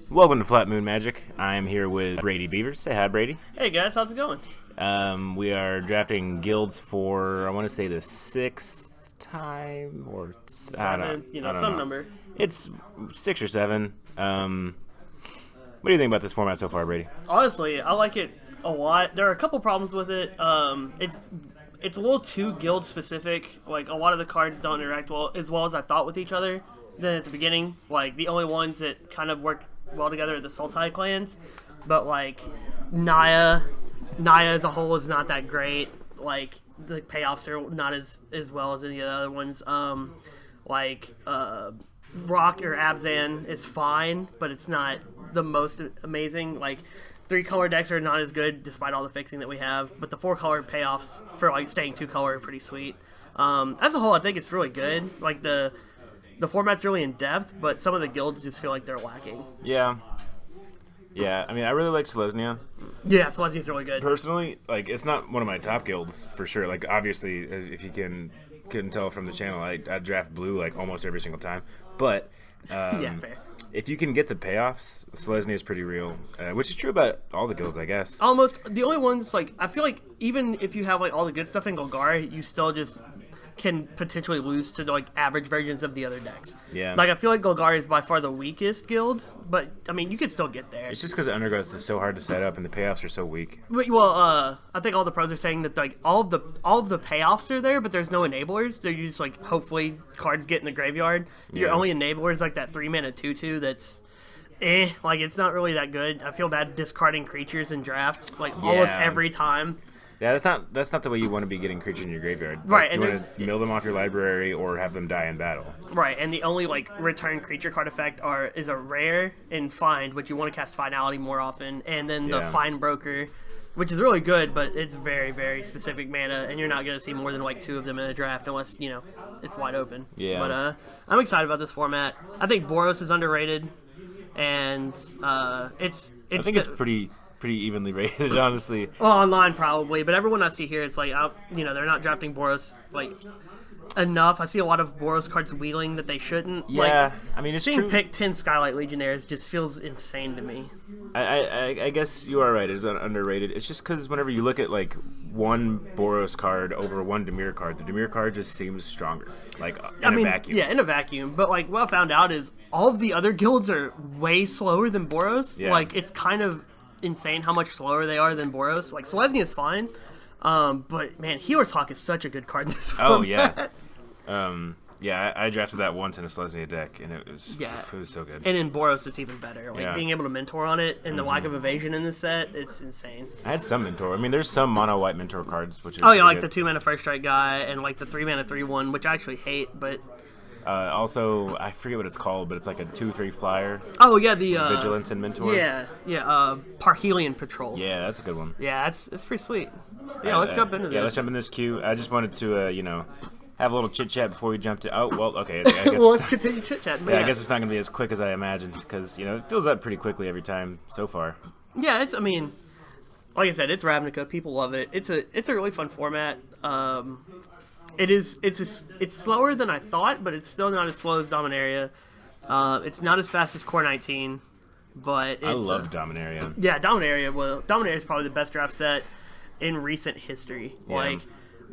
Welcome to Flat Moon Magic. I am here with Brady Beavers. Say hi, Brady. Hey guys, how's it going? We are drafting guilds for, I want to say, the sixth time or Seven, I don't some know. number. It's 6 or 7. What do you think about this format so far, Brady? Honestly, I like it a lot. There are a couple problems with it. It's a little too guild specific. Like a lot of the cards don't interact as well as I thought with each other. Then at the beginning, like the only ones that kind of work well together are the Sultai clans. But like Naya as a whole is not that great. Like the payoffs are not as well as any of the other ones. Rock or Abzan is fine, but it's not the most amazing. Like 3-color decks are not as good despite all the fixing that we have, but the 4-color payoffs for like staying 2-color are pretty sweet. As a whole, I think it's really good. Like the format's really in depth, but some of the guilds just feel like they're lacking. Yeah. I mean, I really like Selesnya. Yeah, Selesnya's really good. Personally, like, it's not one of my top guilds for sure. Like, obviously, if you can tell from the channel, I draft blue like almost every single time. But Yeah, fair. if you can get the payoffs, Selesnya is pretty real, which is true about all the guilds, I guess. Almost the only ones, like, I feel like even if you have like all the good stuff in Golgari, you still just can potentially lose to like average versions of the other decks. Yeah. Like I feel like Golgari is by far the weakest guild, but I mean you could still get there. It's just because Undergrowth is so hard to set up and the payoffs are so weak. Well, I think all the pros are saying that like all of the payoffs are there, but there's no enablers. They're just like hopefully cards get in the graveyard. Your Yeah. only enabler is like that 3-mana 2/2 that's like it's not really that good. I feel bad discarding creatures in draft like almost Yeah. every time. Yeah, that's not the way you want to be getting creatures in your graveyard. Like, Right, you and want to mill them off your library or have them die in battle. Right, and the only like return creature card effect is a rare and find, which you want to cast finality more often, and then the Yeah. find broker, which is really good, but it's very very specific mana, and you're not going to see more than like 2 of them in a draft unless it's wide open. Yeah. But I'm excited about this format. I think Boros is underrated, and it's I think it's pretty evenly rated, honestly. well, online probably, but everyone I see here, it's like they're not drafting Boros like enough. I see a lot of Boros cards wheeling that they shouldn't. Yeah, Like, I mean, it's seeing true. pick 10 Skylight Legionnaires just feels insane to me. I guess you are right. It's underrated. It's just because whenever you look at like one Boros card over one Dimir card, the Dimir card just seems stronger. Like in a vacuum. Yeah, in a vacuum. But like what I found out is all of the other guilds are way slower than Boros. Yeah. Like it's kind of insane how much slower they are than Boros. Like Selesnya is fine, but man, Healer's Hawk is such a good card in this Oh format. yeah. I drafted that once in a Selesnya deck, and it was so good. And in Boros, it's even better. Like Yeah. being able to mentor on it and the lack of evasion in this set, it's insane. I had some mentor. I mean, there's some mono white mentor cards, which is Oh yeah, pretty like the good. 2-mana first strike guy and like the 3-mana 3/1, which I actually hate. But Also, I forget what it's called, but it's like a 2/3 flyer, oh yeah, the vigilance and mentor. Parhelion Patrol. Yeah, that's a good one. Yeah, it's pretty sweet. Yeah, let's jump into this. Yeah, let's jump in this queue. I just wanted to, have a little chit chat before we jump to. Oh, well, okay. I guess, Well, let's continue chit chat. I guess it's not going to be as quick as I imagined because it fills up pretty quickly every time so far. Yeah, I mean, like I said, it's Ravnica. People love it. It's a really fun format. It's slower than I thought, but it's still not as slow as Dominaria. It's not as fast as Core 19, but it's, I love Dominaria. Yeah, Dominaria. Well, Dominaria is probably the best draft set in recent history. Yeah. Like,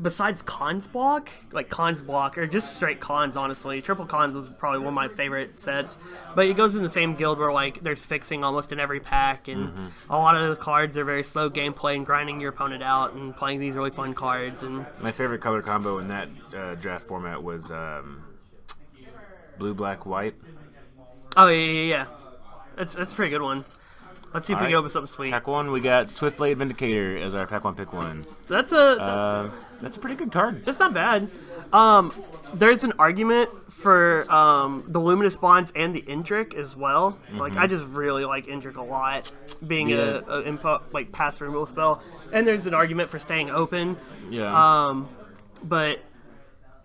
besides Cons Block, or just straight Cons, honestly. Triple Cons was probably one of my favorite sets. But it goes in the same guild where, like, there's fixing almost in every pack, and a lot of the cards are very slow gameplay and grinding your opponent out and playing these really fun cards. And My favorite color combo in that draft format was blue, black, white. oh, yeah. It's a pretty good one. Let's see if we Alright. can open something sweet. Pack 1, we got Swiftblade Vindicator as our pack 1 pick 1. So that's That's a pretty good card. That's not bad. There's an argument for the Luminous Bonds and the Indrik as well. Like I just really like Indrik a lot, being Yeah. a input like pass removal spell. And there's an argument for staying open. Yeah. But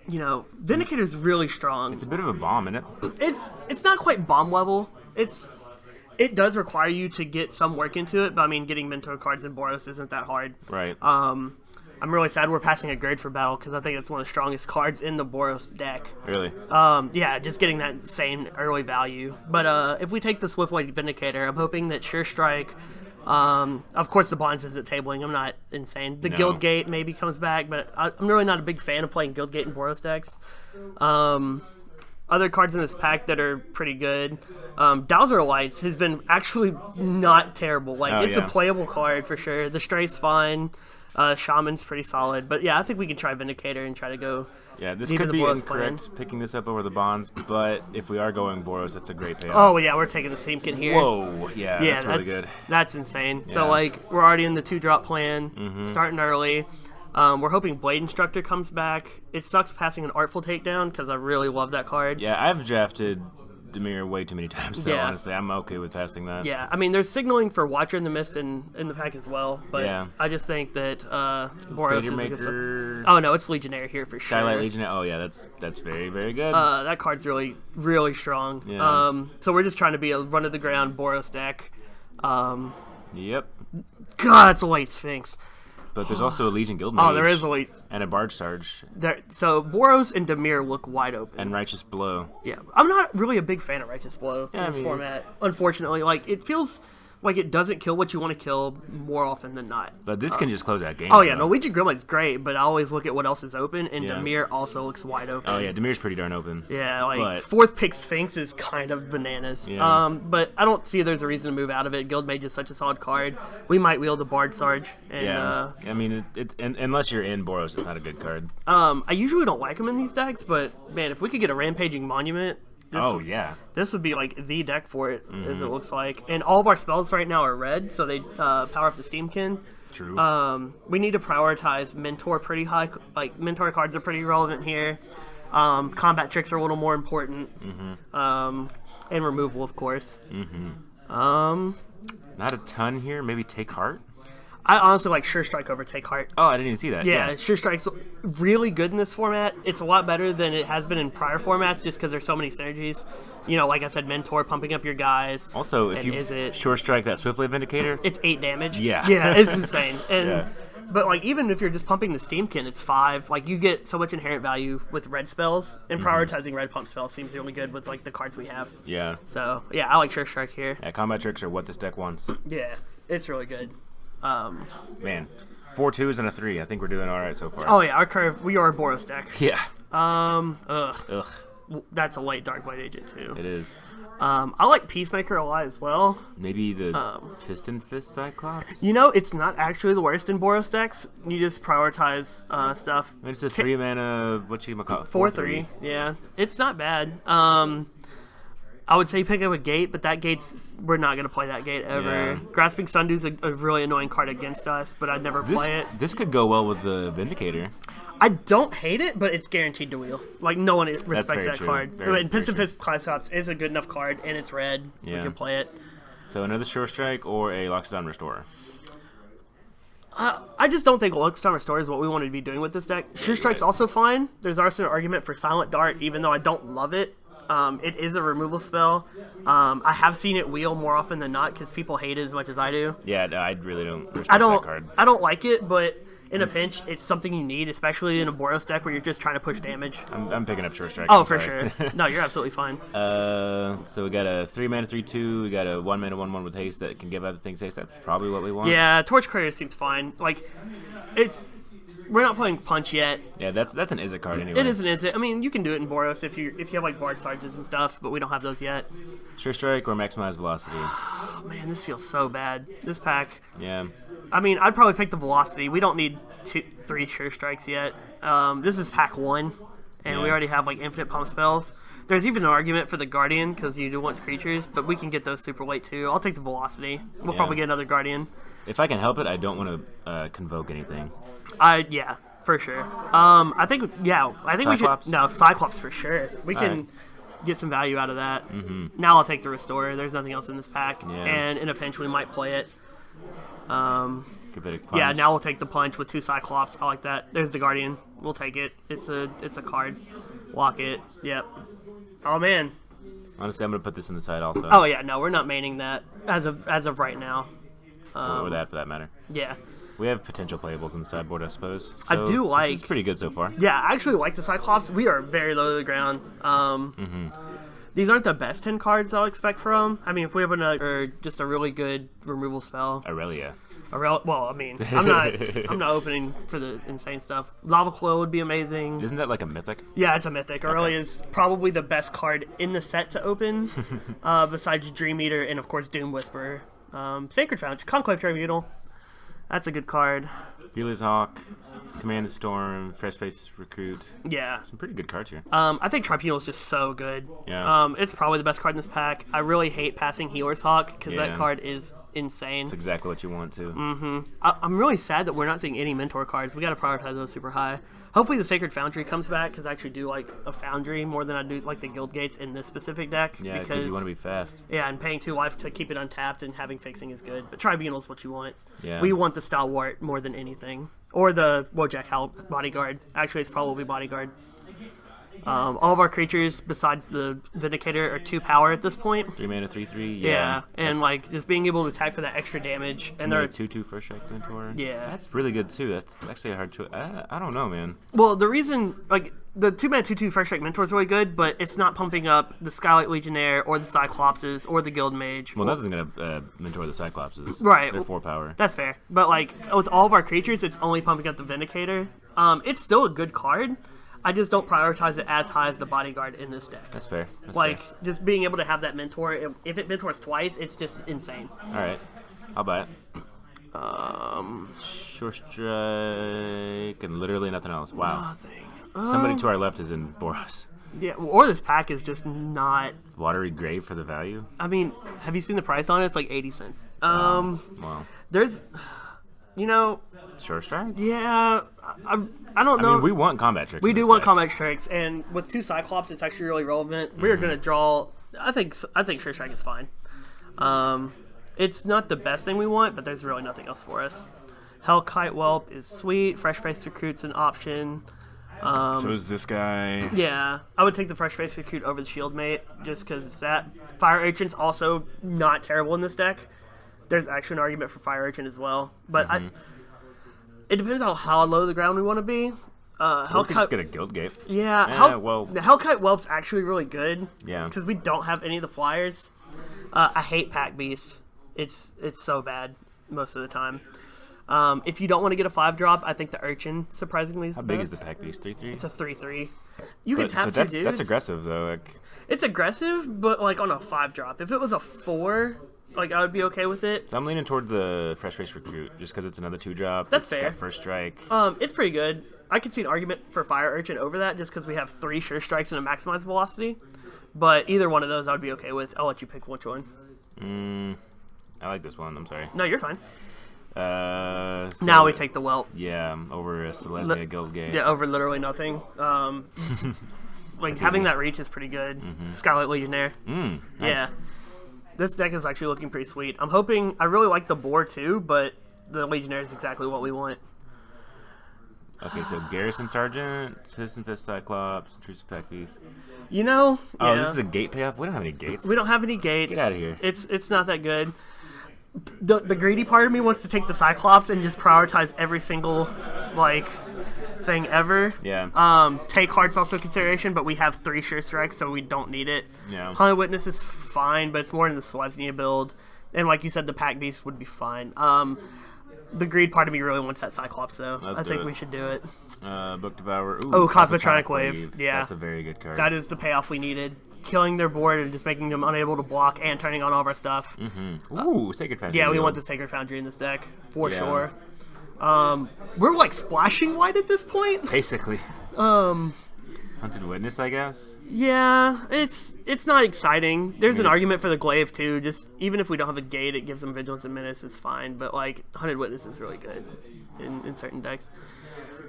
Vindicator's really strong. It's a bit of a bomb, isn't it? It's not quite bomb level. It does require you to get some work into it, but I mean, getting mentor cards in Boros isn't that hard. Right. I'm really sad we're passing a grade for battle because I think it's one of the strongest cards in the Boros deck. Really? Yeah, just getting that same early value. But if we take the Swiftblade Vindicator, I'm hoping that Sure Strike, of course the Bonds isn't tabling, I'm not insane. The No. Guild Gate maybe comes back, but I'm really not a big fan of playing Guild Gate in Boros decks. Other cards in this pack that are pretty good. Dowser Lights has been actually not terrible. Like, it's a playable card for sure. The Stray's fine. Shaman's pretty solid. But yeah, I think we can try Vindicator and try to go. Yeah, this deep could into be Boros incorrect plan. picking this up over the Bonds, but if we are going Boros, that's a great payoff. Oh, yeah, we're taking the Steamkin here. Whoa, yeah, that's really good. That's insane. Yeah. So, like, we're already in the 2-drop plan, starting early. We're hoping Blade Instructor comes back. It sucks passing an Artful Takedown because I really love that card. Yeah, I've drafted Dimir way too many times, though, Yeah. honestly. I'm okay with passing that. Yeah, I mean, there's signaling for Watcher in the Mist in the pack as well, but Yeah. I just think that Boros Fader is a good Maker, Oh, no, it's Legionnaire here for sure. Skylight Legionnaire. Oh, yeah, that's very, very good. That card's really, really strong. Yeah. So we're just trying to be a run-of-the-ground Boros deck. Yep. God, it's a late Sphinx. But there's also a Legion Guild Mage. Oh, there is a late. And a Barge Sarge. So Boros and Dimir look wide open. And Righteous Blow. Yeah, I'm not really a big fan of Righteous Blow Yeah, in this I mean, format. Unfortunately, like it feels like it doesn't kill what you want to kill more often than not. But this can just close out games. Oh yeah, though. Norwegian Gremlin's great, but I always look at what else is open, and Yeah. Dimir also looks wide open. Oh, yeah, Dimir's pretty darn open. Yeah, like But- fourth pick Sphinx is kind of bananas. Yeah. But I don't see there's a reason to move out of it. Guild Mage is such a solid card. We might wheel the Bard Sarge. And, Yeah. I mean, unless you're in Boros, it's not a good card. I usually don't like them in these decks, but man, if we could get a Rampaging Monument, this would be like the deck for it, as it looks like. And all of our spells right now are red, so they power up the Steamkin. True. We need to prioritize Mentor pretty high. Like, Mentor cards are pretty relevant here. Combat tricks are a little more important. And removal, of course. Not a ton here. Maybe Take Heart? I honestly like Sure Strike over Take Heart. Oh, I didn't even see that. Yeah, Sure Strike's really good in this format. It's a lot better than it has been in prior formats just because there's so many synergies. You know, like I said, Mentor, pumping up your guys. Also, if And you is it- Sure Strike that Swiftblade Vindicator, It's 8 damage. Yeah. Yeah, it's insane. And Yeah. But, like, even if you're just pumping the Steamkin, it's 5. Like, you get so much inherent value with red spells, and prioritizing red pump spells seems really good with, like, the cards we have. yeah. So, yeah, I like Sure Strike here. Yeah, combat tricks are what this deck wants. Yeah, it's really good. Man, 4 2s and a 3. I think we're doing all right so far. Oh, yeah, our curve, we are a Boros deck. Yeah. Ugh. Ugh, That's a late Dark Blade Agent, too. it is. I like Peacemaker a lot as well. Maybe the Piston Fist Cyclops? You know, it's not actually the worst in Boros decks. You just prioritize stuff. I mean, it's a 3 mana, what you call it? 4/3. Yeah, it's not bad. I would say pick up a gate, but that gate's we're not gonna play that gate ever. Yeah. Grasping Sundew's a really annoying card against us, but I'd never play it. This could go well with the Vindicator. I don't hate it, but it's guaranteed to wheel. Like, no one respects very that true. card. Very, And Piston very Fist Cyclops is a good enough card, and it's red. We Yeah. can play it. So another Sure Strike or a Lockdown Restorer. I just don't think Lockstone Restore is what we want to be doing with this deck. Sure Strike's also fine. There's also an argument for Silent Dart, even though I don't love it. It is a removal spell. I have seen it wheel more often than not because people hate it as much as I do. Yeah, no, I really don't respect I don't. that card. I don't like it, but in a pinch, it's something you need, especially in a Boros deck where you're just trying to push damage. I'm picking up Sure Strike. Oh, I'm for sorry. sure. No, you're absolutely fine. So we got a 3 mana 3/2. We got a 1 mana 1/1 with haste that can give other things haste. That's probably what we want. Yeah, Torch Courier seems fine. Like, we're not playing Punch yet. Yeah, that's an Izzet card anyway. It isn't, is it? I mean, you can do it in Boros if you have like Bard Sarges and stuff, but we don't have those yet. Sure Strike or Maximize Velocity. Oh man, this feels so bad. This pack. Yeah. I mean, I'd probably pick the Velocity. We don't need 3 Sure Strikes yet. This is pack 1, and we Yeah. already have like infinite pump spells. There's even an argument for the Guardian because you do want creatures, but we can get those super late too. I'll take the Velocity. We'll Yeah. probably get another Guardian. If I can help it, I don't want to convoke anything. Yeah, for sure. I think Cyclops? we should. No, Cyclops for sure. We can Alright. get some value out of that. Now I'll take the Restorer. There's nothing else in this pack, Yeah. and in a pinch we might play it. Good bit of punch. Yeah, now we'll take the punch with 2 Cyclops. I like that. There's the Guardian. We'll take it. It's a card. Lock it. Yep. Oh man. Honestly, I'm gonna put this in the side also. Oh yeah. No, we're not maining that as of right now. Or that for that matter. Yeah. We have potential playables in the sideboard, I suppose. I So do like. This is pretty good so far. Yeah, I actually like the Cyclops. We are very low to the ground. These aren't the best 10 cards I'll expect from. I mean, if we have just a really good removal spell. Aurelia. Well, I mean, I'm not opening for the insane stuff. Lava Coil would be amazing. Isn't that like a mythic? Yeah, it's a mythic. Aurelia is probably the best card in the set to open, besides Dream Eater and of course Doom Whisperer. Sacred Foundry, Conclave Tribunal. That's a good card. Healer's Hawk, Command the Storm, Fresh Face Recruit. Yeah. Some pretty good cards here. I think Tribunal is just so good. Yeah. It's probably the best card in this pack. I really hate passing Healer's Hawk because Yeah. that card is insane. It's exactly what you want to. I'm really sad that we're not seeing any Mentor cards. We got to prioritize those super high. Hopefully the Sacred Foundry comes back because I actually do like a Foundry more than I do like the Guild Gates in this specific deck. Yeah, because you want to be fast. Yeah, and paying 2 life to keep it untapped and having fixing is good. But Tribunal is what you want. Yeah. We want the Stalwart more than anything. Or the Wojak Bodyguard. Actually, it's probably Bodyguard. All of our creatures, besides the Vindicator, are 2 power at this point. 3 mana, 3/3. Yeah, and like just being able to attack for that extra damage. And they're 2/2 First Strike Mentor. Yeah. That's really good too. That's actually a hard choice. I don't know, man. Well, the reason, like, the 2 mana 2/2 First Strike Mentor is really good, but it's not pumping up the Skylight Legionnaire or the Cyclopses or the Guild Mage. Well, nothing's gonna mentor the Cyclopses. Right. They're 4 power. That's fair. But, like, with all of our creatures, it's only pumping up the Vindicator. It's still a good card. I just don't prioritize it as high as the Bodyguard in this deck. That's fair. That's Like, fair. just being able to have that Mentor, if it Mentors twice, it's just insane. All right, I'll buy it. Um, Short Strike and literally nothing else. Wow. nothing. Somebody to our left is in Boros. Yeah, or this pack is just not... Watery Grave for the value. I mean, have you seen the price on it? It's like 80 cents. Wow. There's... You know, Short Strike. yeah, I don't know. I mean, we want combat tricks. We in do this want deck. combat tricks, and with 2 Cyclops, it's actually really relevant. We're gonna draw. I think Sure Strike is fine. It's not the best thing we want, but there's really nothing else for us. Hellkite Whelp is sweet. Fresh Face Recruit's an option. So is this guy. Yeah, I would take the Fresh Face Recruit over the Shield Mate just because it's that. Fire Urchin's also not terrible in this deck. There's actually an argument for Fire Urchin as well, but it depends on how low the ground we want to be. We could just get a Guild Gate. Yeah, the Hellkite Whelp's actually really good. Yeah. Because we don't have any of the flyers. I hate Pack Beast. It's so bad most of the time. If you don't want to get a 5-drop, I think the Urchin surprisingly is How the big best. is the Pack Beast? 3/3. It's a 3/3. You can tap but 2 that's dudes. that's aggressive though. Like, It's aggressive, but like on a 5-drop. If it was a 4, like I would be okay with it. so I'm leaning toward the Fresh Face Recruit just because it's another 2-drop. That's It's fair. got First Strike. It's pretty good. I could see an argument for Fire Urchin over that just because we have 3 Sure Strikes and a Maximized Velocity. But either one of those I would be okay with. I'll let you pick which one. I like this one. I'm sorry. No, you're fine. So, Now we take the Whelp. Yeah, over a Celestia Guild Gate. Yeah, over literally nothing. Like having that reach is pretty good. Skylight Legionnaire. Nice. Yeah. This deck is actually looking pretty sweet. I'm hoping. I really like the boar too, but the Legionnaire is exactly what we want. Okay, so Garrison Sergeant, Citizen Fist Cyclops, Intrusive Pack Beast. You know. Oh, yeah. this is a gate payoff? We don't have any gates. We don't have any gates. Get outta here. It's not that good. The greedy part of me wants to take the Cyclops and just prioritize every single like thing ever. Yeah. Take cards also consideration, but we have 3 Sure Strikes, so we don't need it. Yeah. Haunted Witness is fine, but it's more in the Selesnya build. And like you said, the Pack Beast would be fine. The greed part of me really wants that Cyclops, though. I think we should do it. Book Devourer. Ooh, Oh, Cosmotronic Wave. Yeah. That's a very good card. That is the payoff we needed. Killing their board and just making them unable to block and turning on all of our stuff. Ooh, Sacred Foundry. Yeah, we want the Sacred Foundry in this deck, for Yeah. sure. We're like splashing white at this point. Basically. Hunted Witness, I guess. Yeah, it's not exciting. There's an it's- argument for the glaive too. Just even if we don't have a gate, it gives them vigilance and menace is fine. But like Hunted Witness is really good in certain decks.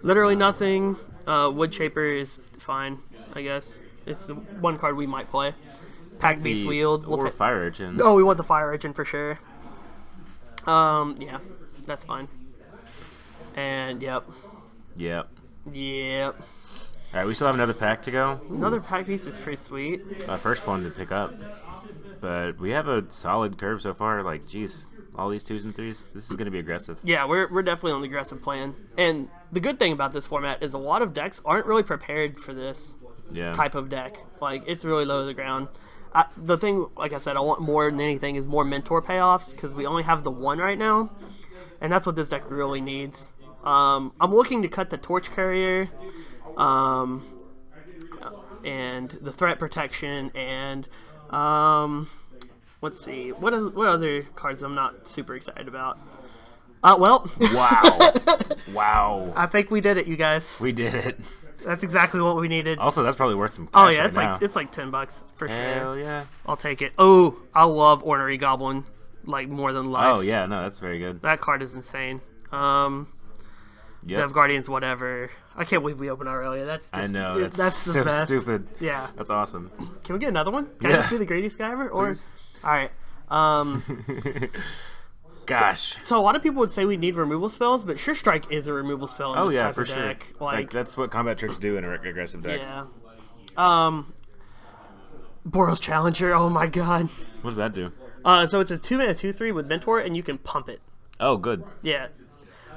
Literally nothing. Wood Shaper is fine, I guess. It's the one card we might play. Pack Beast Wield. Or Fire Urchin. Oh, we want the Fire Urchin for sure. Yeah, that's fine. And yep. Yep. All Alright, we still have another pack to go. Another Pack Beast is pretty sweet. First one to pick up. But we have a solid curve so far. Like, geez, all these 2s and 3s. This is going to be aggressive. Yeah, we're definitely on the aggressive plan. And the good thing about this format is a lot of decks aren't really prepared for this type of deck. Like, it's really low to the ground. The thing, like I said, I want more than anything is more mentor payoffs because we only have the one right now. And that's what this deck really needs. I'm looking to cut the Torch Carrier, and the Threat Protection, and let's see, what other cards I'm not super excited about. Well, Wow. I think we did it, you guys. We did it. That's exactly what we needed. Also, that's probably worth some cash. Oh yeah, it's like $10 for sure. Hell yeah. I'll take it. Oh, I love Ornery Goblin like more than life. Oh yeah, no, that's very good. That card is insane. Yep. Dev Guardians, whatever. I can't believe we opened Aurelia. That's just, I know, that's the so best. stupid. Yeah. That's awesome. Can we get another one? Can I just be the Grady Skyver? Or Please. all right. Gosh. So a lot of people would say we need removal spells, but Sure Strike is a removal spell in this type for of sure. deck. Like, that's what combat tricks do in aggressive decks. Yeah. Boros Challenger. Oh my god. What does that do? So it's a 2-mana 2/3 with Mentor, and you can pump it. Oh, good. Yeah.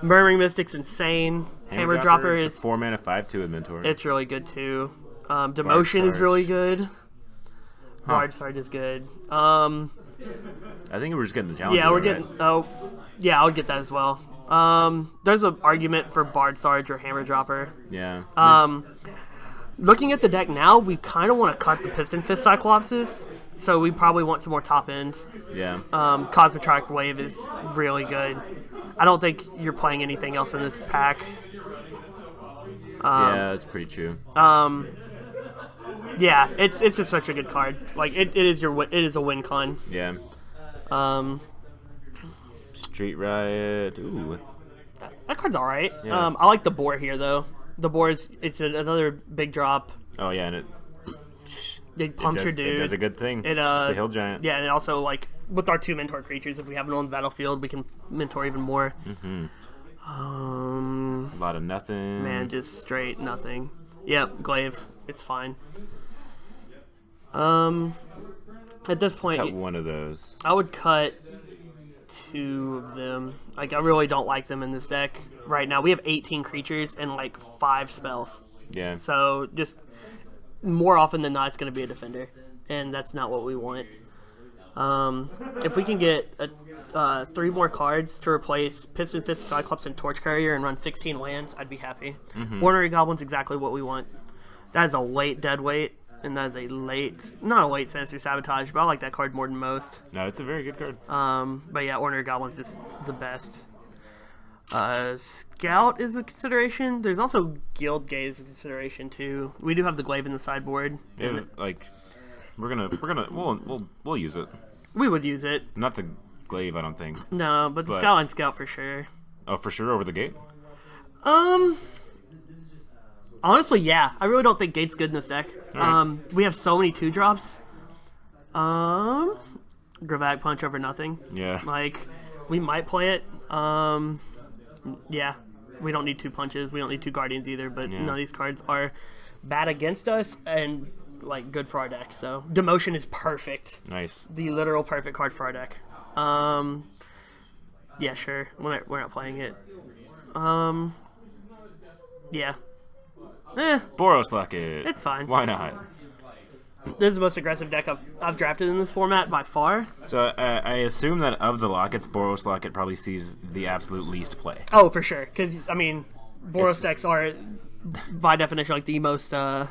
Murmuring Mystic's insane. Hammer Dropper is 4 mana 5/2 with Mentor. It's really good too. Demotion is really good. Bard Sarge is good. I think we're just getting the challenge. Yeah, we're getting. Oh, yeah, I would get that as well. There's an argument for Bard Sarge or Hammer Dropper. Yeah. Looking at the deck now, we kind of want to cut the Piston Fist Cyclopses, so we probably want some more top end. Yeah. Cosmotronic Wave is really good. I don't think you're playing anything else in this pack. Yeah, that's pretty true. Yeah, it's just such a good card. Like it is a win con. Yeah. Street Riot. Ooh. That card's all right. Yeah. I like the boar here though. The boar it's another big drop. Oh yeah, and Big puncture it dude. does a good thing. It's a hill giant. Yeah, and also like with our 2 mentor creatures, if we have it on the battlefield, we can mentor even more. Mm-hmm. A lot of nothing. Man, just straight nothing. Yep, glaive. It's fine. At this point, Cut one of those. I would cut 2 of them. Like, I really don't like them in this deck right now. We have 18 creatures and like 5 spells. Yeah. So just more often than not, it's going to be a defender, and that's not what we want. If we can get 3 more cards to replace Piston Fist, Cyclops, and Torch Carrier and run 16 lands, I'd be happy. Ornery Goblin's exactly what we want. That is a late deadweight, and that is a late, not a late Sinister Sabotage, but I like that card more than most. No, it's a very good card. But yeah, Ornery Goblin's just the best. Scout is a consideration. There's also Guild Gate is a consideration too. We do have the glaive in the sideboard. Yeah, like we'll use it. We would use it. Not the glaive, I don't think. No, but the Scout and Scout for sure. Oh, for sure over the gate. Honestly, yeah. I really don't think Gate's good in this deck. Right. We have so many 2-drops. Gravac Punch over nothing. Yeah. Like, we might play it. Yeah. We don't need 2 punches. We don't need 2 Guardians either, but none of these cards are bad against us and, like, good for our deck. So, Demotion is perfect. Nice. The literal perfect card for our deck. Yeah, sure. We're not playing it. Yeah. Boros Locket. It's fine. Why not? This is the most aggressive deck I've drafted in this format by far. So I assume that of the Lockets, Boros Locket probably sees the absolute least play. Oh, for sure. Because, I mean, Boros decks are, by definition, like the most, like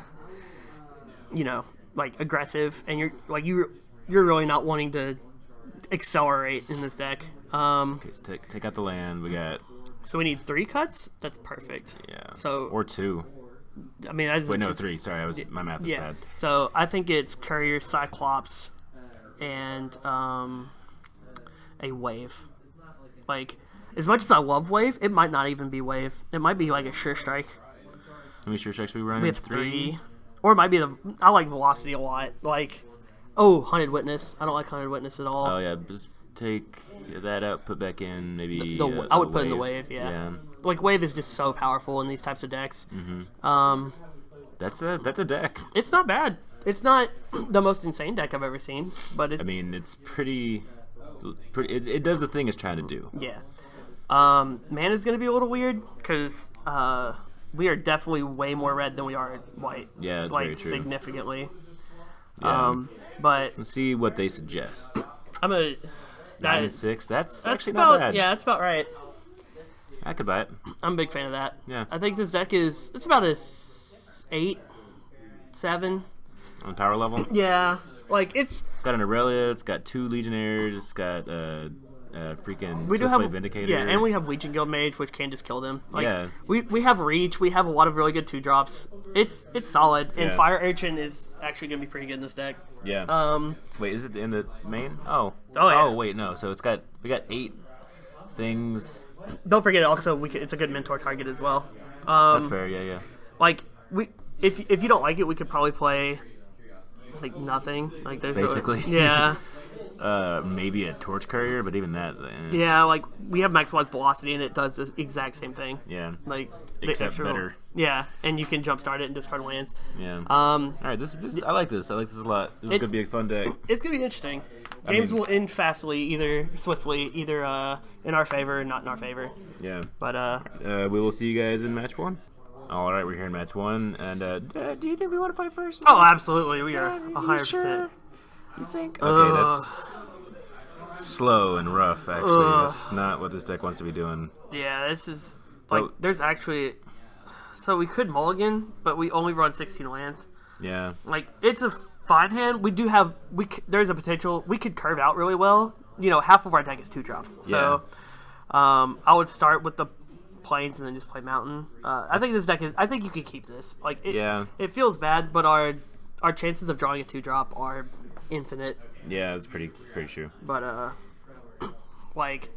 aggressive. And you're really not wanting to accelerate in this deck. Okay, so take out the land. We got... So we need 3 cuts? That's perfect. Yeah. So or 2. I mean, that's Wait, no, 3. Sorry, my math is bad. So I think it's Courier, Cyclops, and a Wave. Like, as much as I love Wave, it might not even be Wave. It might be like a Sure Strike. How many Sure Strikes we run? We have 3. Or it might be I like Velocity a lot. Like, Hunted Witness. I don't like Hunted Witness at all. Oh yeah, just take that out, put back in maybe. I would put in the Wave. Yeah. Like, Wave is just so powerful in these types of decks. Mm-hmm. That's a deck. It's not bad. It's not the most insane deck I've ever seen, but it's. I mean, it's pretty. It does the thing it's trying to do. Yeah. Mana's going to be a little weird because we are definitely way more red than we are white. Yeah, that's like very true. Significantly. Yeah. But Let's see what they suggest. I'm a 9 and 6. That's actually about, not bad. Yeah, that's about right. I could buy it. I'm a big fan of that. Yeah. I think this deck it's about a 8, 7. On power level. Yeah, like it's got an Aurelia. It's got 2 Legionnaires. It's got freaking we do have Vindicator. Yeah, and we have Legion Guild Mage, which can just kill them. Like, yeah. We have Reach. We have a lot of really good 2-drops. It's solid, and Yeah. Fire Urchin is actually gonna be pretty good in this deck. Yeah. Wait, is it in the main? Oh. Oh, yeah. Oh wait, no. So we got 8 things. Don't forget, also it's a good mentor target as well. That's fair. Yeah. Like if you don't like it, we could probably play like nothing. Like there's Basically. Yeah. Maybe a Torch Courier, but even that. Yeah, like we have maximized velocity and it does the exact same thing. Yeah. Like Except better. Yeah, and you can jumpstart it and discard lands. Yeah. All right. This I like this. I like this a lot. This is gonna be a fun day. It's gonna be interesting. Games will end swiftly, either in our favor or not in our favor. Yeah. But we will see you guys in match 1. All right, we're here in match 1, and do you think we want to play first? oh, absolutely, we are 100%. Sure? You think? Okay, that's slow and rough. Actually, that's not what this deck wants to be doing. Yeah, this is like Oh. there's actually. So we could mulligan, but we only run 16 lands. Yeah. Like it's a fine hand. We do have there's a potential we could curve out really well. You know, half of our deck is 2-drops. So I would start with the plains and then just play mountain. I think this deck is. I think you could keep this. Like it feels bad, but our chances of drawing a 2-drop are infinite. Yeah, that's pretty true. But like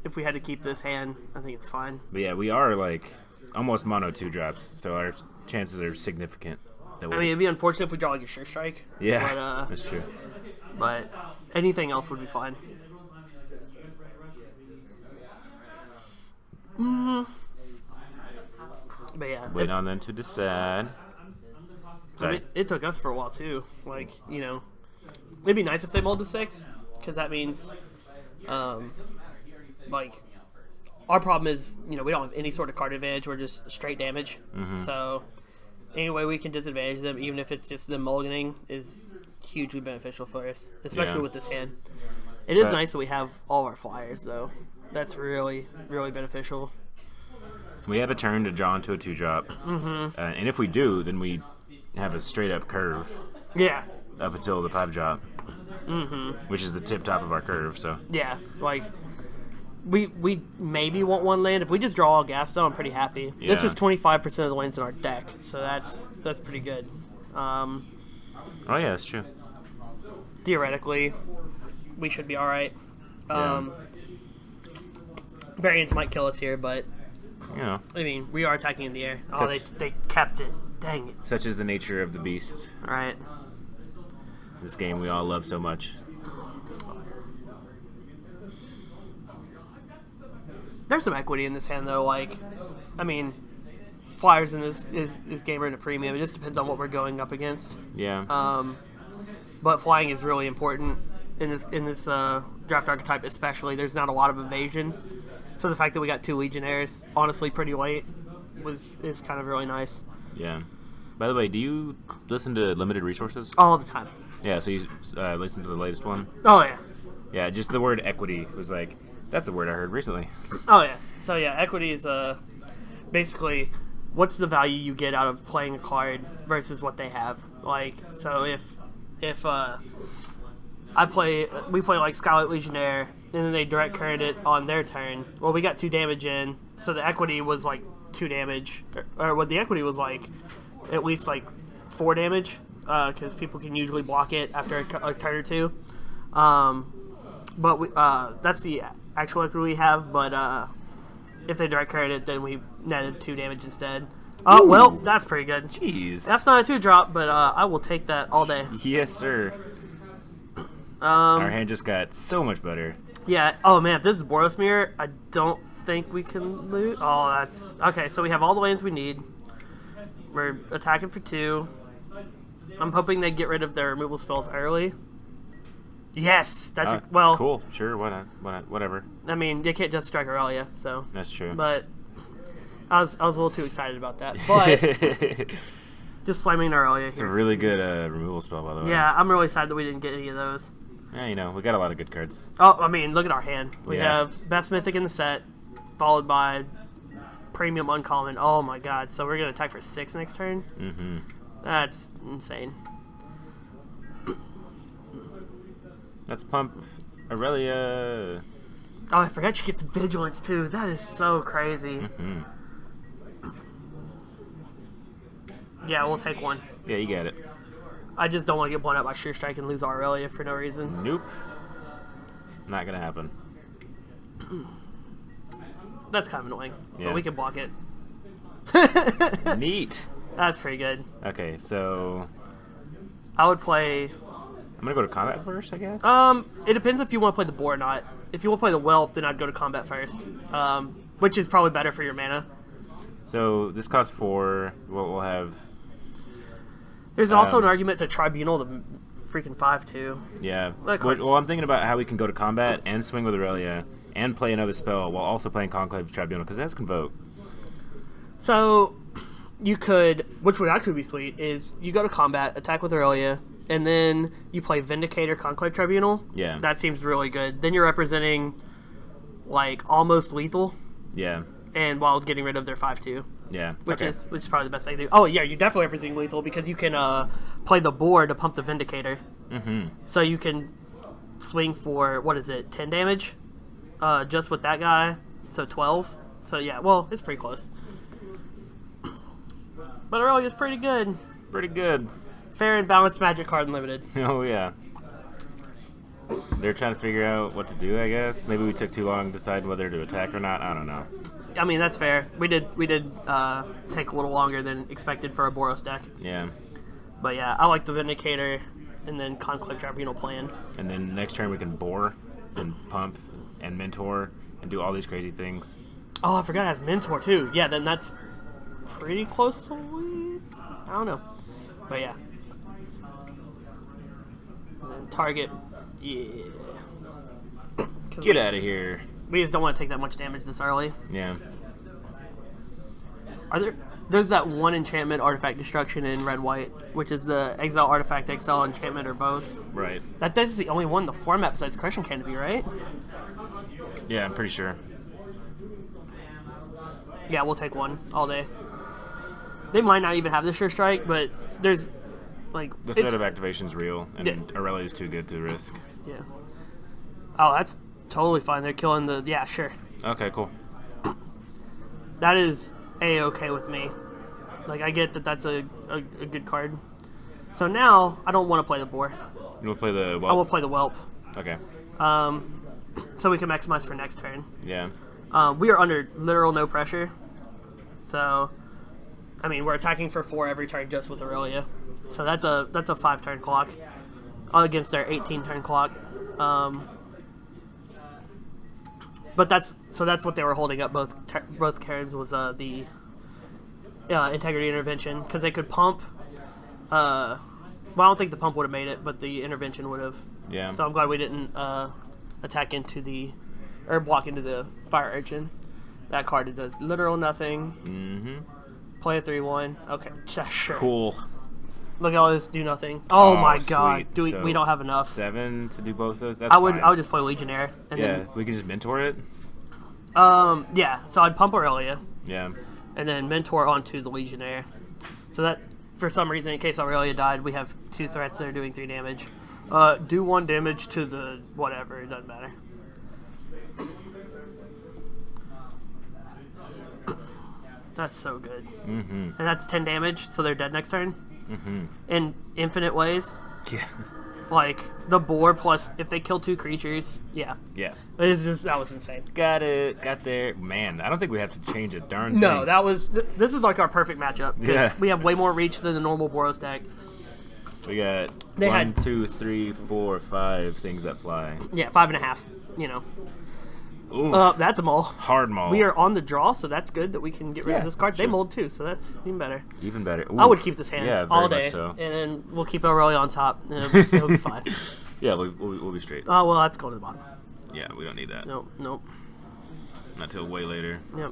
if we had to keep this hand, I think it's fine. But yeah, we are like almost mono 2-drops, so our chances are significant. I mean, it'd be unfortunate if we draw like a Sure Strike. Yeah, but, that's true. But anything else would be fine. But yeah, Waiting on them to decide. I mean, it took us for a while too. Like, you know, it'd be nice if they mulled to 6, because that means, like, our problem is, you know, we don't have any sort of card advantage. We're just straight damage. So, any way we can disadvantage them, even if it's just them mulliganing, is hugely beneficial for us, especially with this hand. It is nice that we have all of our flyers, though. That's really, really beneficial. We have a turn to draw into a 2-drop, and if we do, then we have a straight up curve. Yeah. Up until the 5-drop, which is the tip top of our curve. So yeah, like we maybe want 1 land. If we just draw all gas, though, I'm pretty happy. Yeah. This is 25% of the lands in our deck, so that's pretty good. Oh yeah, that's true. Theoretically, we should be all right. Yeah. Variants might kill us here, but You know, I mean, we are attacking in the air. Oh, they kept it. Dang it. such is the nature of the beast. All right. This game we all love so much. There's some equity in this hand, though. Like, I mean, flyers in this game are in a premium. It just depends on what we're going up against. Yeah. But flying is really important in this draft archetype, especially. There's not a lot of evasion, so the fact that we got 2 Legionnaires, honestly, pretty late, is kind of really nice. Yeah. By the way, do you listen to Limited Resources? All the time. Yeah, so you listened to the latest one? Oh yeah. Yeah, just the word equity was like, that's a word I heard recently. Oh yeah. So yeah, equity is basically what's the value you get out of playing a card versus what they have. Like, so if we play like Scarlet Legionnaire, and then they direct current it on their turn. Well, we got 2 damage in, so the equity was like 2 damage, or what the equity was like, at least like 4 damage, because people can usually block it after a turn or 2. But that's the actual equity we have. But if they direct current it, then we netted 2 damage instead. Oh well, that's pretty good. Jeez. That's not a 2-drop, but I will take that all day. Yes, sir. Our hand just got so much better. Yeah. Oh man, if this is Boros Mirror, I don't think we can lose. Oh, that's okay. So we have all the lands we need. We're attacking for 2. I'm hoping they get rid of their removal spells early. Yes, that's cool. Sure, whatever. I mean, they can't just strike Aurelia, so That's true. But I was a little too excited about that. But just slamming Aurelia. It's a really good removal spell, by the way. Yeah, I'm really sad that we didn't get any of those. Yeah, we got a lot of good cards. Oh, I mean, look at our hand. We have Best Mythic in the set, followed by Premium Uncommon. Oh my god! So we're gonna attack for 6 next turn. Mm-hmm. That's insane. Let's pump Aurelia. Oh, I forgot she gets Vigilance too. That is so crazy. Mm-hmm. Yeah, we'll take one. Yeah, you get it. I just don't want to get blown out by Sure Strike and lose Aurelia for no reason. Nope. Not gonna happen. That's kind of annoying. Yeah. But we can block it. Neat. That's pretty good. Okay, so I would play... I'm gonna go to combat first, I guess. It depends if you want to play the boar or not. If you want to play the whelp, then I'd go to combat first. Which is probably better for your mana. So this costs 4. We'll have... There's also an argument to Tribunal the freaking 5 too. Yeah. Well, I'm thinking about how we can go to combat and swing with Aurelia and play another spell while also playing Conclave Tribunal, because that's Convoke. So you could, which would actually be sweet, is you go to combat, attack with Aurelia, and then you play Vindicator Conclave Tribunal. Yeah. That seems really good. Then you're representing like almost lethal. Yeah. And while getting rid of their 5/2. Yeah. Which is probably the best thing to do. Oh yeah, you're definitely representing lethal because you can play the board to pump the Vindicator. Mm-hmm. So you can swing for 10 damage, just with that guy. So 12. So yeah, well it's pretty close. But Aurelia's pretty good. Pretty good. Fair and balanced Magic card unlimited. Oh yeah. They're trying to figure out what to do, I guess. Maybe we took too long to decide whether to attack or not. I don't know. I mean, that's fair. We did take a little longer than expected for a Boros deck. Yeah. But yeah, I like the Vindicator and then Conclave Tribunal plan. And then next turn we can bore and pump and mentor and do all these crazy things. Oh, I forgot it has Mentor too. Yeah, then that's pretty close to I don't know. But yeah. And then target. Yeah. Get out of here. We just don't want to take that much damage this early. Yeah. There's that one enchantment, Artifact Destruction in red-white, which is the Exile Artifact, Exile Enchantment, or both. Right. That is the only one in the format besides Crushing Canopy, right? Yeah, I'm pretty sure. Yeah, we'll take one all day. They might not even have the Sure Strike, but there's like the threat of activation's real, and Aurelia is too good to risk. Yeah. Oh, that's totally fine. They're killing the... Yeah, sure. Okay, cool. That is A-okay with me. Like, I get that that's a good card. So now, I don't want to play the boar. You want to play the whelp? I will play the whelp. Okay. So we can maximize for next turn. Yeah. We are under literal no pressure. So, I mean, we're attacking for 4 every turn just with Aurelia. So that's a 5-turn clock against their 18-turn clock. But that's what they were holding up. Both Karens was the integrity intervention because they could pump. Well, I don't think the pump would have made it, but the intervention would have. Yeah. So I'm glad we didn't attack into or block into the Fire Urchin. That card does literal nothing. Mm-hmm. Play a 3/1. Okay, sure. Cool. Look at all this, do nothing. Oh my god, sweet. we don't have enough. 7 to do both those. That's I would fine. just play Legionnaire. And yeah, we can just mentor it. Yeah. So I'd pump Aurelia. Yeah. And then mentor onto the Legionnaire. So that, for some reason, in case Aurelia died, we have 2 threats that are doing 3 damage. Do 1 damage to the whatever. It doesn't matter. That's so good. Mm-hmm. And that's 10 damage, so they're dead next turn. Mm-hmm. In infinite ways. Yeah. Like, the boar plus, if they kill 2 creatures, yeah. Yeah. It's just, that was insane. Got it. Got there. Man, I don't think we have to change a darn thing. No, that was, this is like our perfect matchup. Yeah. We have way more reach than the normal Boros deck. We got They 1, 2, 3, 4, 5 things that fly. Yeah, 5.5, you know. Ooh, That's a mull. hard maul. We are on the draw, so that's good that we can get rid of Yeah, this card. that's They true. mulled too, so that's even better. Even better. Ooh. I would keep this hand Yeah, very all much day, so. and then we'll keep Aurelia on top. And it'll be fine. Yeah, we'll be straight. Oh, well, that's going to the bottom. Yeah, we don't need that. Nope, nope. Not till way later. Yep.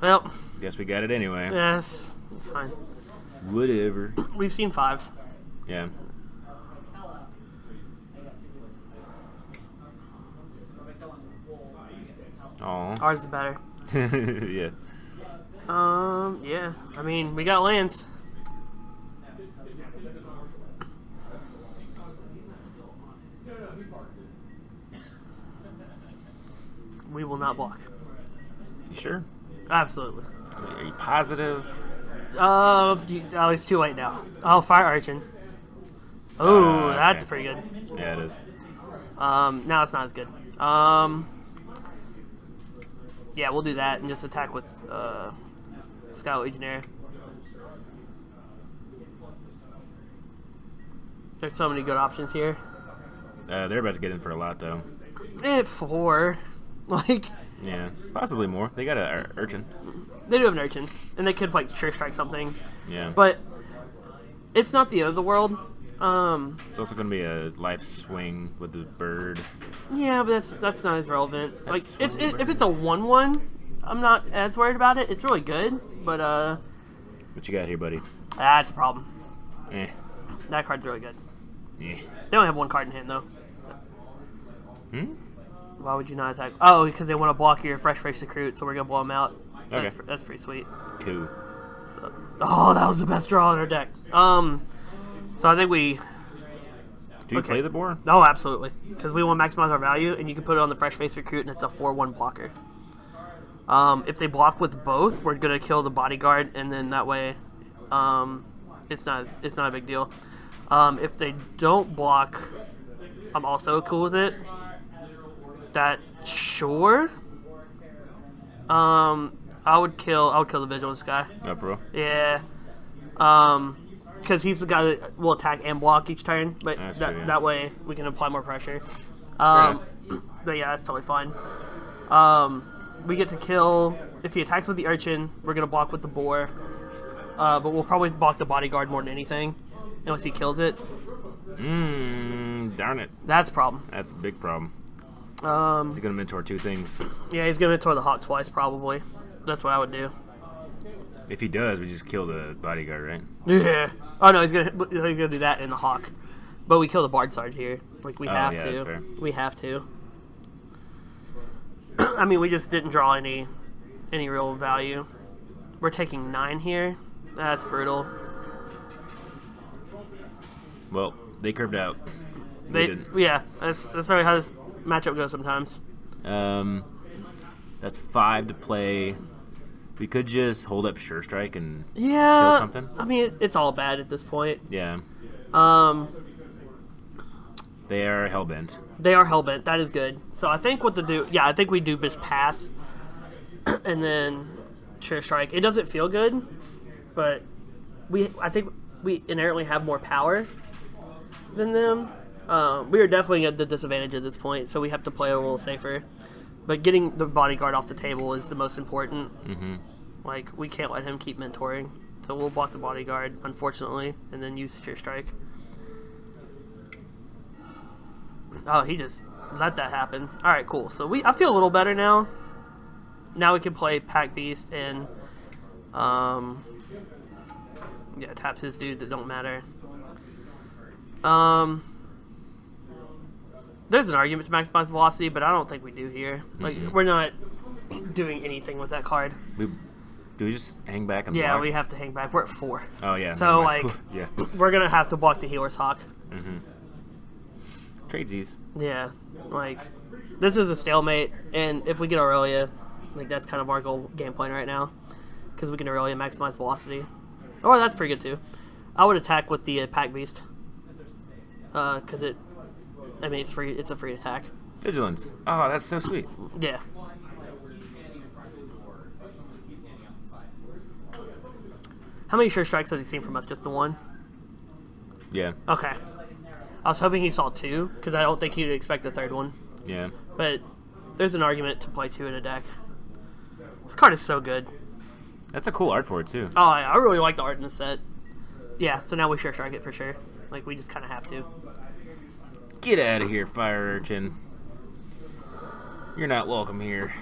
Well, Guess we got it anyway. yes, it's fine. Whatever. We've seen 5. Yeah. Aw. Ours is better. Yeah. Yeah. I mean, we got lands. We will not block. You sure? Absolutely. Are you positive? Oh, it's too late now. Oh, Fire Archon. Oh, Okay. that's pretty good. Yeah, it is. Now it's not as good. Yeah, we'll do that and just attack with Scout Legionnaire. There's so many good options here. They're about to get in for a lot, though. 4. Like, Yeah, possibly more. They got a urchin. they do have an Urchin, and they could, like, Sure Strike something. Yeah. But it's not the end of the world. It's also going to be a life swing with the bird. Yeah, but that's not as relevant. That's Like, swing if it's a 1/1, I'm not as worried about it. It's really good, but What you got here, buddy? that's a problem. Eh. That card's really good. Eh. They only have 1 card in hand though. Hmm? Why would you not attack? Oh, because they want to block your Fresh Face Recruit, so we're gonna blow them out. Okay. That's pretty sweet. Cool. So, oh, that was the best draw in our deck. So I think we. Do you Okay. play the boar? Oh, absolutely. Because we want to maximize our value, and you can put it on the Fresh Face Recruit, and it's a 4/1 blocker. If they block with both, we're gonna kill the bodyguard, and then that way, it's not a big deal. If they don't block, I'm also cool with it. That sure. I would kill the Vigilance guy. No, for real? Yeah. Because he's the guy that will attack and block each turn, but That's that, true, yeah. that way we can apply more pressure. Right. But yeah, that's totally fine. We get to kill, if he attacks with the Urchin, we're going to block with the Boar. But we'll probably block the Bodyguard more than anything, unless he kills it. Darn it. That's a problem. That's a big problem. Is he going to mentor 2 things? Yeah, he's going to mentor the Hawk twice, probably. That's what I would do. If he does, we just kill the bodyguard, right? Yeah. Oh no, he's gonna do that in the Hawk, but we kill the Bard Sarge here. Like we have yeah, to. that's fair. We have to. I mean, we just didn't draw any real value. We're taking 9 here. That's brutal. Well, they curved out. We didn't. Yeah, that's probably how this matchup goes sometimes. That's 5 to play. We could just hold up Sure Strike and Yeah. kill something. I mean, it's all bad at this point. Yeah. They are hellbent. They are hellbent. That is good. So I think what to do, I think we do just pass, and then Sure Strike. It doesn't feel good, but I think we inherently have more power than them. We are definitely at the disadvantage at this point, so we have to play a little safer. But getting the bodyguard off the table is the most important. Mm-hmm. Like, we can't let him keep mentoring. So we'll block the bodyguard, unfortunately, and then use Sure Strike. Oh, he just let that happen. Alright, cool. So I feel a little better now. Now we can play Pack Beast and tap his dudes that don't matter. There's an argument to maximize velocity, but I don't think we do here. Like, we're not doing anything with that card. Do we just hang back and Yeah, block? we have to hang back. We're at 4. Oh, yeah. So, never mind. like, yeah. we're going to have to block the Healer's Hawk. Tradesies. Yeah, like, this is a stalemate, and if we get Aurelia, like, that's kind of our game plan right now, because we can Aurelia maximize velocity. Oh, that's pretty good, too. I would attack with the Pack Beast, because it's free. It's a free attack. Vigilance. Oh, that's so sweet. Yeah. How many Sure Strikes has he seen from us? Just the one? Yeah. Okay. I was hoping he saw 2, because I don't think he'd expect a 3rd one. Yeah. But there's an argument to play 2 in a deck. This card is so good. That's a cool art for it, too. Oh, I really like the art in the set. Yeah, so now we sure strike it for sure. Like, we just kind of have to. Get out of here, fire urchin. You're not welcome here.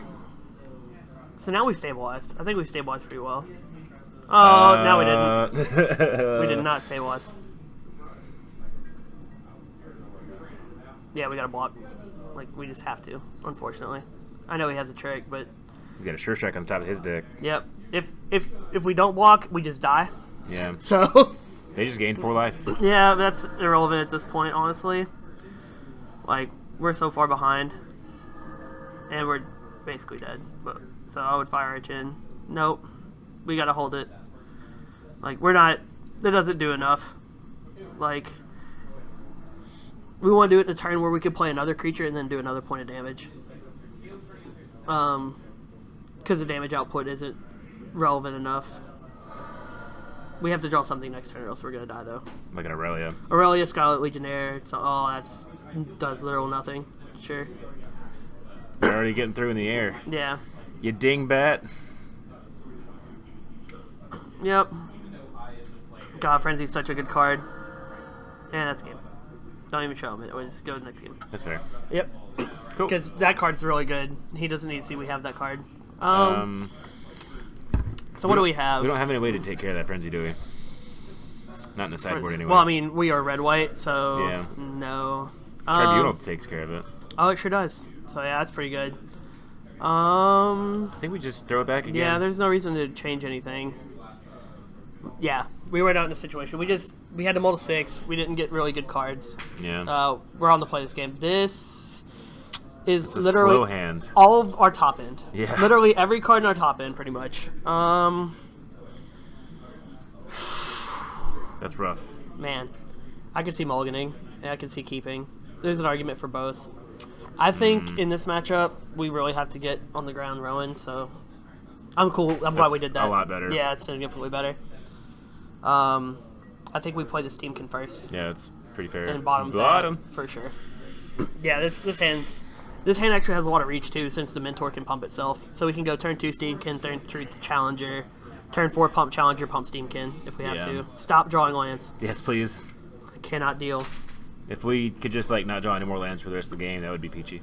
So now we stabilized. I think we stabilized pretty well. Oh, no, we didn't. We did not stabilize. Yeah, we got to block. Like, we just have to, unfortunately. I know he has a trick, but... He's got a sure strike on top of his deck. Yep. If we don't block, we just die. Yeah. So... They just gained 4 life. Yeah, that's irrelevant at this point, honestly. Like, we're so far behind. And we're basically dead. But so I would fire it in. Nope. We gotta hold it. Like, we're not... That doesn't do enough. Like... We want to do it in a turn where we could play another creature and then do another point of damage. Because the damage output isn't relevant enough. We have to draw something next turn or else we're going to die, though. Like an Aurelia. Aurelia, Scarlet Legionnaire. Does literal nothing. Sure. They're already getting through in the air. Yeah. You dingbat. Yep. God, Frenzy's such a good card. And that's game. Don't even show him it. We'll just go to the next game. That's fair. Yep. Cool. Because that card's really good. He doesn't need to see we have that card. So what do we have? We don't have any way to take care of that frenzy, do we? Not in the sideboard anyway. Well, I mean, we are red-white, so yeah. No. Tribunal takes care of it. Oh, it sure does. So yeah, that's pretty good. I think we just throw it back again. Yeah, there's no reason to change anything. Yeah, we were not in a situation. We had to mull to 6. We didn't get really good cards. Yeah. We're on to play this game. This is it's a literally slow hand. all of our top end. Yeah. Literally every card in our top end, pretty much. That's rough. Man, I could see mulliganing, and I could see keeping. There's an argument for both. I think in this matchup, we really have to get on the ground rowing, so I'm cool. I'm glad we did that. A lot better. Yeah, it's significantly better. I think we play this Steamkin first. Yeah, it's pretty fair. And bottom for sure. Yeah, this hand actually has a lot of reach too, since the Mentor can pump itself. So we can go turn 2 Steamkin, turn 3 Challenger, turn 4 pump Challenger, pump Steamkin if we have to. Stop drawing lands. Yes, please. I cannot deal. If we could just like not draw any more lands for the rest of the game, that would be peachy.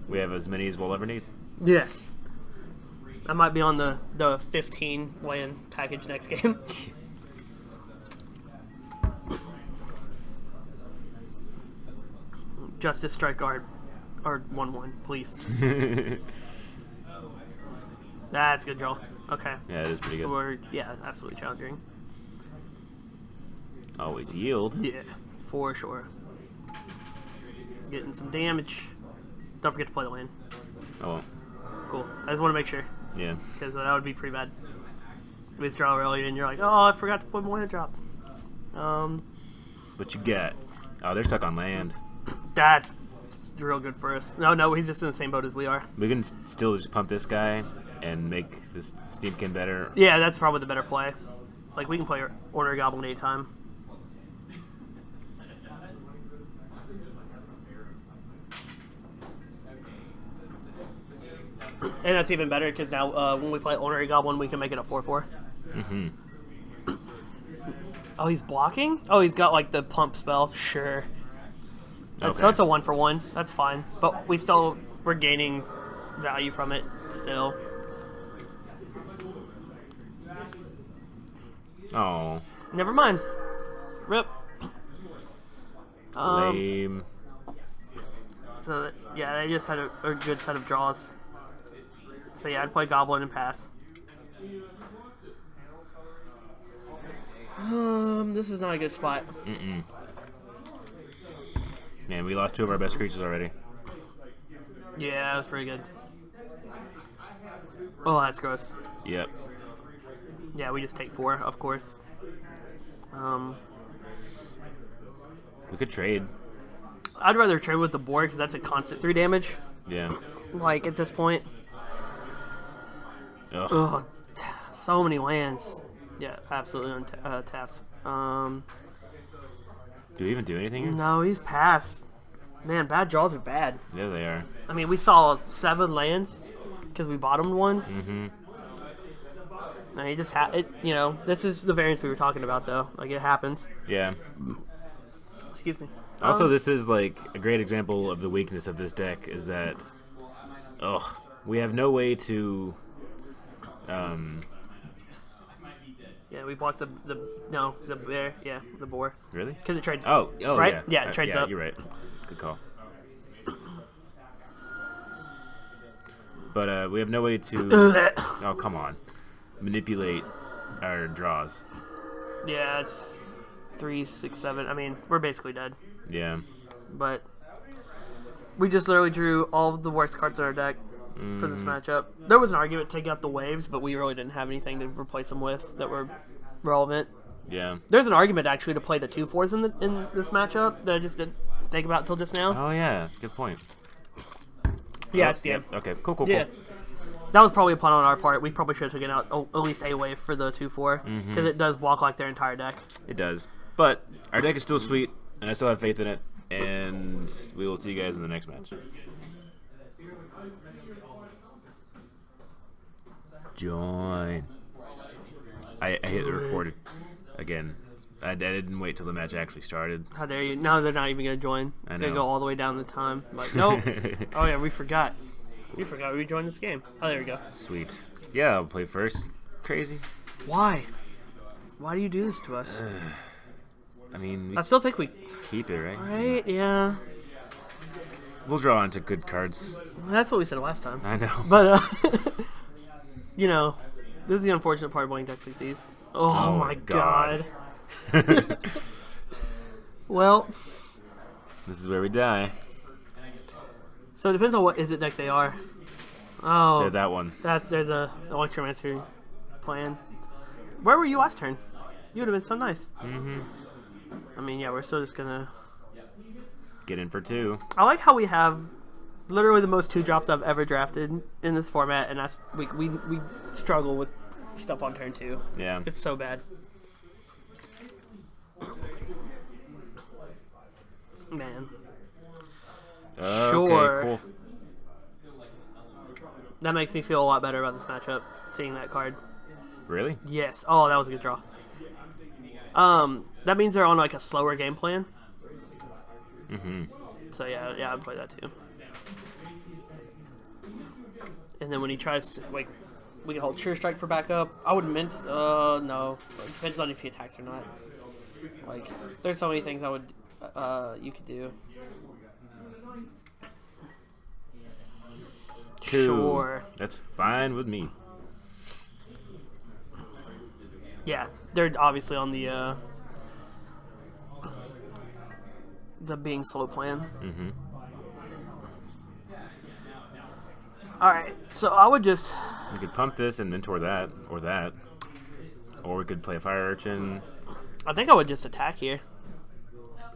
We have as many as we'll ever need. Yeah. I might be on the 15 land package next game. Justice Strike Guard or 1/1, please. That's a good draw. Okay. Yeah, it is pretty good. So we're absolutely challenging. Always yield. Yeah, for sure. Getting some damage. Don't forget to play the land. Oh. Cool. I just want to make sure. Yeah. Because that would be pretty bad. We just draw earlier and you're like, oh, I forgot to put more land drop. What you got? Oh, they're stuck on land. That's real good for us. No, he's just in the same boat as we are. We can still just pump this guy and make this Steamkin better. Yeah, that's probably the better play. Like, we can play Ornery Goblin anytime. And that's even better because now when we play Ornery Goblin, we can make it a 4/4. Mm-hmm. Oh, he's blocking? Oh, he's got like the pump spell. Sure. That's, Okay. So it's a 1-for-1. That's fine. But we're gaining value from it still. Oh. Never mind. Rip. Lame. So yeah, they just had a good set of draws. So yeah, I'd play Goblin and pass. This is not a good spot. Mm-mm. Man, we lost 2 of our best creatures already. Yeah, that was pretty good. Oh, that's gross. Yep. Yeah, we just take 4, of course. We could trade. I'd rather trade with the board because that's a constant 3 damage. Yeah. Like, at this point. Ugh. Ugh. So many lands. Yeah, absolutely tapped. Do we even do anything here? No, he's passed. Man, bad draws are bad. Yeah, they are. I mean, we saw 7 lands because we bottomed one. Mm-hmm. And he just had it. You know, this is the variance we were talking about, though. Like, it happens. Yeah. Excuse me. Also, this is like a great example of the weakness of this deck is that, we have no way to, Yeah, we blocked the bear. Yeah, the boar. Really? Because it trades. Oh, right? Yeah, Yeah, it trades up. You're right. Good call. But we have no way to. Oh, come on. Manipulate our draws. Yeah, it's 3, 6, 7. I mean, we're basically dead. Yeah. But we just literally drew all of the worst cards in our deck for this matchup. There was an argument taking out the waves, but we really didn't have anything to replace them with that were relevant. Yeah. There's an argument actually to play the 2/4s in this matchup that I just didn't think about until just now. Oh yeah, good point. Yeah, it's DM. Yep. Okay. Cool. Yeah. That was probably a punt on our part. We probably should have taken out at least a wave for the 2/4 because it does block like their entire deck. It does. But our deck is still sweet, and I still have faith in it. And we will see you guys in the next match. Join. I hit the record again. I didn't wait till the match actually started. How dare you? No, they're not even going to join. It's going to go all the way down the time. Like, nope. Oh, yeah, we forgot. We joined this game. Oh, there we go. Sweet. Yeah, I'll play first. Crazy. Why? Why do you do this to us? I mean, we I still think we... keep it, right? Right? Yeah. We'll draw into good cards. That's what we said last time. I know. But, you know, this is the unfortunate part of playing decks like these. Oh my god. Well, this is where we die. so it depends on what is it deck they are. Oh, They're that one. they're the Electromancer plan. Where were you last turn? You would have been so nice. Mm-hmm. I mean, yeah, we're still just gonna Get in for 2. I like how we have literally the most 2-drops I've ever drafted in this format, and that's we struggle with stuff on turn 2. Yeah. It's so bad. Man. Sure. Okay, cool. That makes me feel a lot better about this matchup, seeing that card. Really? Yes. Oh, that was a good draw. That means they're on like a slower game plan. Mm-hmm. So yeah, I'd play that too. And then when he tries to, like, we can hold Sure Strike for backup. I would mint. No. It depends on if he attacks or not. Like, there's so many things I would, you could do. 2. Sure. That's fine with me. Yeah, they're obviously on the being slow plan. Mm-hmm. Alright, so I would just... We could pump this and mentor that, or that. Or we could play a Fire Urchin. I think I would just attack here.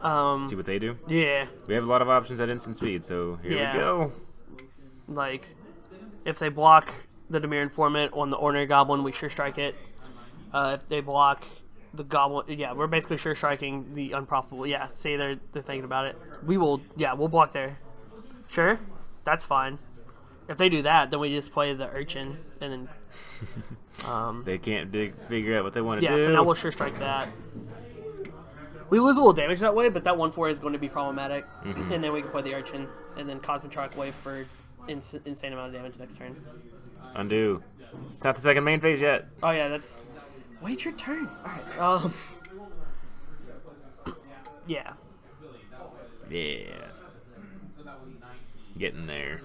See what they do? Yeah. We have a lot of options at instant speed, so here we go. Like, if they block the Dimir Informant on the Ornery Goblin, we Sure Strike it. If they block the Goblin... Yeah, we're basically Sure Striking the Unprofitable. Yeah, say they're thinking about it. we'll block there. Sure, that's fine. If they do that, then we just play the Urchin, and then... They can't figure out what they want to do. Yeah, so now we'll Sure Strike that. We lose a little damage that way, but that 1/4 is going to be problematic. Mm-hmm. And then we can play the Urchin, and then Cosmotronic Wave for insane amount of damage next turn. Undo. It's not the second main phase yet. Oh yeah, that's... Wait your turn. Alright, yeah. Yeah. Getting there.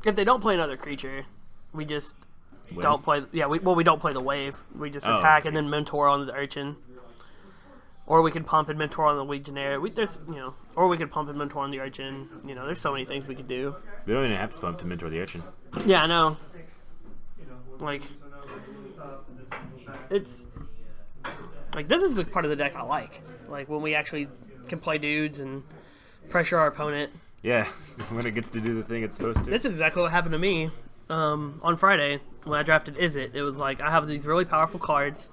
If they don't play another creature, we just don't play... Yeah, we don't play the Wave. We just attack and then Mentor on the Urchin. Or we could pump and Mentor on the Legionnaire. Or we could pump and Mentor on the Urchin. There's so many things we could do. We don't even have to pump to mentor the Urchin. Yeah, I know. Like, it's... Like, this is the part of the deck I like. Like, when we actually can play dudes and pressure our opponent. Yeah, when it gets to do the thing it's supposed to. This is exactly what happened to me on Friday when I drafted Izzet. It was like, I have these really powerful cards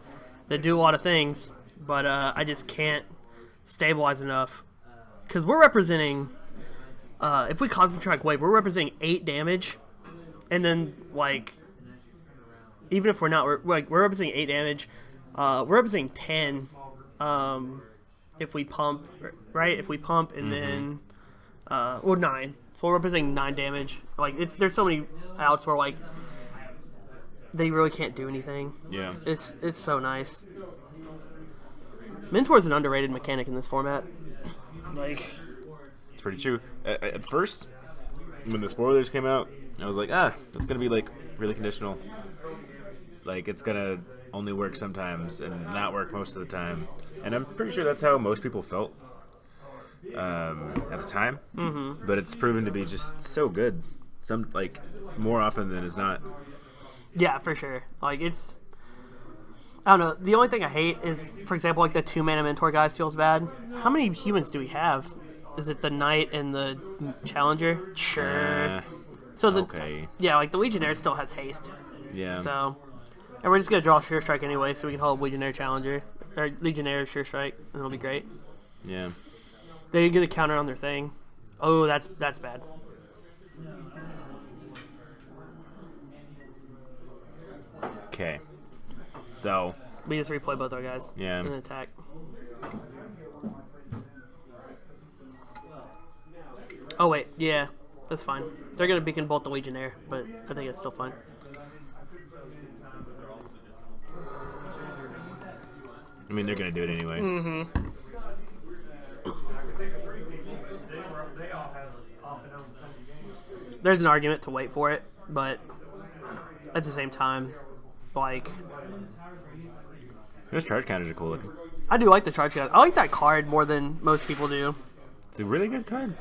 that do a lot of things, but I just can't stabilize enough. Because we're representing... if we Cosmic Track Wave, we're representing 8 damage. And then, like... Even if we're not, we're representing 8 damage. We're representing 10 if we pump, right? If we pump and then... or 9. So we're representing 9 damage. Like, there's so many outs where, like... They really can't do anything. Yeah. It's so nice. Mentor is an underrated mechanic in this format. Like, it's pretty true. At first, when the spoilers came out, I was like, it's gonna be like really conditional. Like it's gonna only work sometimes and not work most of the time. And I'm pretty sure that's how most people felt at the time. Mm-hmm. But it's proven to be just so good. Some like more often than it's not. Yeah, for sure. Like it's. I don't know. The only thing I hate is, for example, like the 2-mana mentor guys feels bad. How many humans do we have? Is it the Knight and the Challenger? Sure. So okay. Yeah, like the Legionnaire still has haste. Yeah. So, and we're just gonna draw Sure Strike anyway, so we can hold Legionnaire Challenger or Legionnaire Sure Strike, and it'll be great. Yeah. They get a counter on their thing. Oh, that's bad. Okay. So we just replay both our guys. Yeah. And attack. Oh wait, yeah, that's fine. They're gonna beacon bolt the Legionnaire, but I think it's still fine. I mean, they're gonna do it anyway. Mm-hmm. There's an argument to wait for it, but at the same time, like, those charge counters are cool looking. I do like the charge counter. I like that card more than most people do. It's a really good card.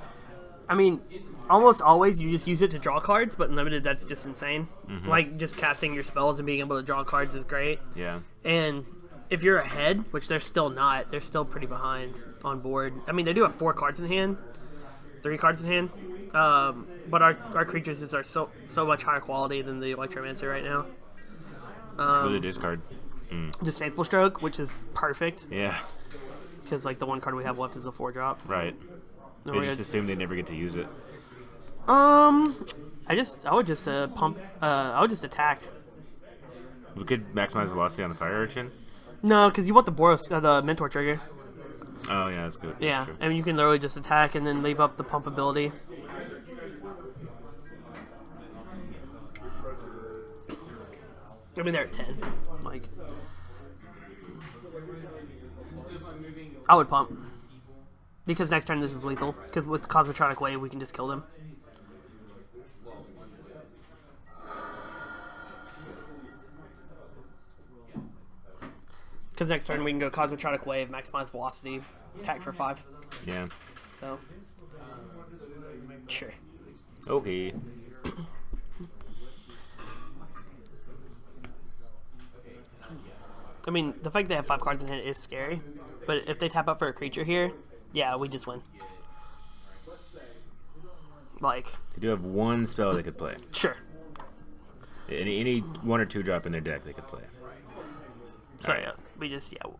I mean, almost always you just use it to draw cards, but in limited that's just insane. Mm-hmm. Like, just casting your spells and being able to draw cards is great. Yeah. And if you're ahead, which they're still not, they're still pretty behind on board. I mean, they do have 4 cards in hand, 3 cards in hand, but our creatures are so much higher quality than the Electromancer right now. What did it discard? Just Faithful Stroke, which is perfect. Yeah. Because like the one card we have left is a 4-drop. Right. No, They just assume they never get to use it. I would just pump. I would just attack. We could maximize velocity on the Fire Urchin. No, because you want the Boros, the Mentor trigger. Oh yeah, that's good. Yeah, That's true. I mean you can literally just attack and then leave up the pump ability. I mean they're at 10. Like, I would pump because next turn this is lethal. Because with Cosmotronic Wave we can just kill them. Because next turn we can go Cosmotronic Wave, maximize velocity, attack for 5. Yeah. So, sure. Okay. I mean, the fact they have 5 cards in hand is scary, but if they tap out for a creature here, yeah, we just win. Like, They do have one spell they could play. sure. Any 1 or 2 drop in their deck they could play. So yeah,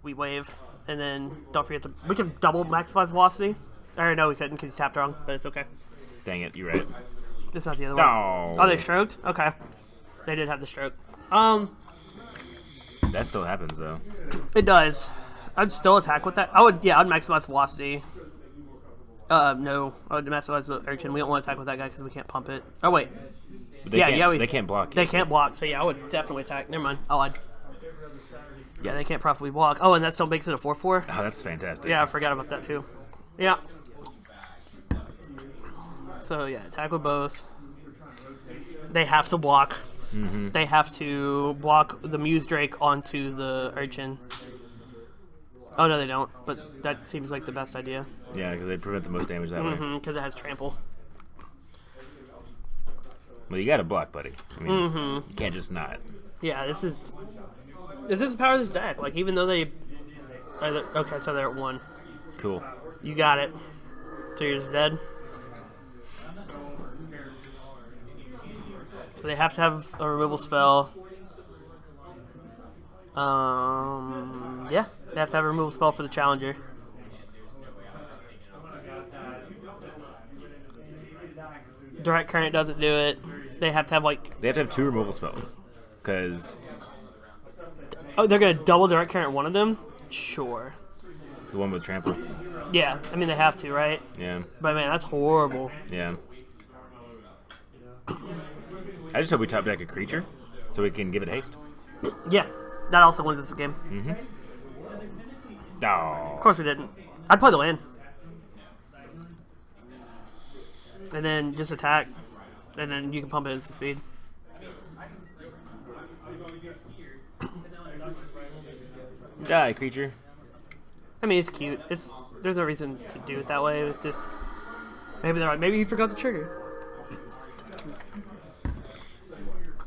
we wave, and then don't forget we can double maximize velocity. Or no, we couldn't because you tapped wrong, but it's okay. Dang it, you're right. It's not the other one. Oh. Oh, they stroked? Okay. They did have the stroke. That still happens though. It does. I'd still attack with that. I'd maximize velocity. No, I would maximize the Urchin. We don't want to attack with that guy because we can't pump it. Oh wait, But they they can't block. they can't block. So yeah, I would definitely attack. Never mind. I lied. Yeah, they can't properly block. Oh, and that still makes it a 4/4. Oh, that's fantastic. Yeah, I forgot about that too. Yeah. So yeah, attack with both. They have to block. Mm-hmm. They have to block the Muse Drake onto the Urchin. Oh no, they don't. But that seems like the best idea. Yeah, because they prevent the most damage that way. Because it has trample. Well, you got to block, buddy. I mean, you can't just not. Yeah, this is the power of this deck. Like even though they are okay, so they're at 1. Cool. You got it. So you're just dead. So they have to have a removal spell. Yeah, they have to have a removal spell for the Challenger. Direct Current doesn't do it. They have to have like... They have to have 2 removal spells. Because Oh, they're going to double Direct Current one of them? Sure. the one with trample. Yeah, I mean, they have to, right? Yeah. But, man, that's horrible. Yeah. I just hope we top deck a creature so we can give it haste. Yeah, that also wins this game. Oh. Of course we didn't. I'd play the land. And then just attack. And then you can pump it into speed. Die, creature. I mean, it's cute. There's no reason to do it that way. It's just... Maybe they're like, maybe he forgot the trigger.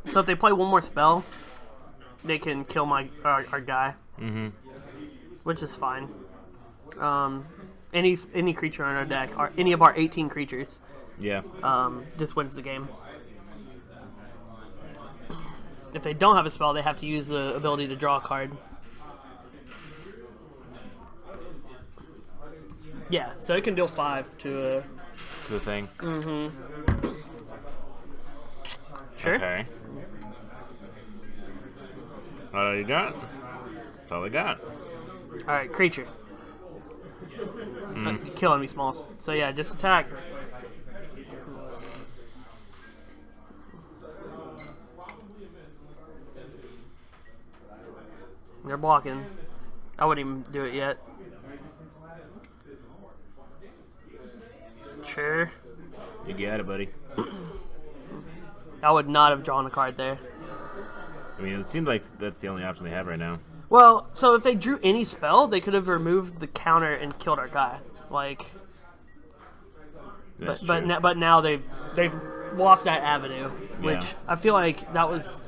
So if they play one more spell, they can kill our guy. Which is fine. Any creature on our deck, or any of our 18 creatures, Yeah. just wins the game. If they don't have a spell, they have to use the ability to draw a card. Yeah, so it can deal 5 to The thing. Sure. Okay. What do you got? That's all I got. Alright, creature. Killing me, Smalls. So yeah, just attack. They're blocking. I wouldn't even do it yet. Sure. You got it, buddy. I would not have drawn a card there. I mean, it seems like that's the only option they have right now. Well, so if they drew any spell, they could have removed the counter and killed our guy. Like, That's but true. now they've lost that avenue, which Yeah. I feel like that was.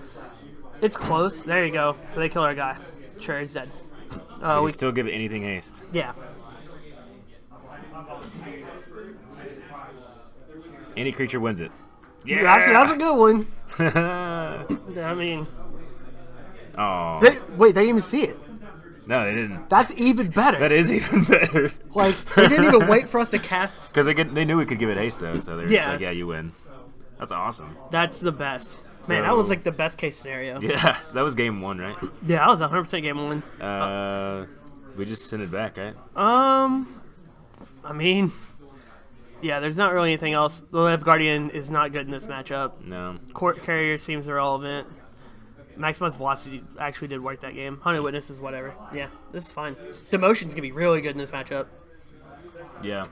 It's close. There you go. So they killed our guy. Sure, he's dead. We still give it anything haste. Yeah. Any creature wins it. Yeah. Actually, that's a good one. Yeah. I mean, Oh. wait, they didn't even see it. No, they didn't. That's even better. That is even better. Like, they didn't even wait for us to cast. Because they knew we could give it haste, though, so they're just Yeah. like, yeah, you win. That's awesome. That's the best. Man, that So- was like the best case scenario. Yeah, that was game 1, right? Yeah, that was 100% game 1. We just sent it back, right? I mean, yeah, there's not really anything else. The Live Guardian is not good in this matchup. No. Court Carrier seems irrelevant. Maximum Velocity actually did work that game. Haunted Witnesses, whatever. Yeah, this is fine. Demotion's going to be really good in this matchup. Yeah.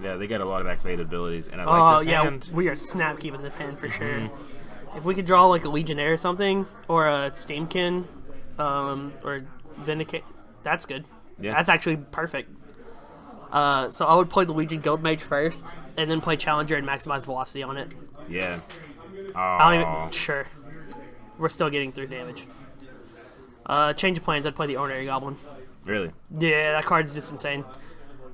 Yeah, they got a lot of activated abilities, and I Oh, like this yeah, hand. we are snap keeping this hand for sure. If we could draw like a Legionnaire or something, or a Steamkin, or Vindicate, that's good. Yeah. That's actually perfect. So I would play the Legion Guild Mage first, and then play Challenger and maximize Velocity on it. Yeah. I don't Oh. even. Sure. We're still getting through damage. Change of plans, I'd play the Ordinary Goblin. Really? Yeah, that card's just insane.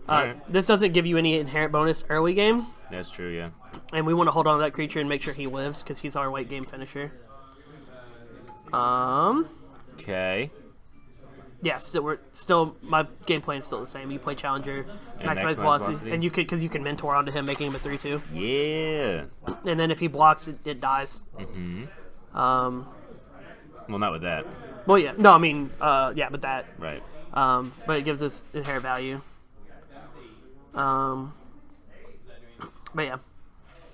Alright. This doesn't give you any inherent bonus early game, That's true, yeah. and we want to hold on to that creature and make sure he lives, because he's our late game finisher. Okay. Yes, so we're still, my game plan is still the same. You play Challenger, And maximize maximize velocity, velocity. and because you can mentor onto him, making him a 3/2, Yeah. and then if he blocks, it dies. Well, not with that. Well, yeah, no, I mean, yeah, but that, Right. but it gives us inherent value. But yeah,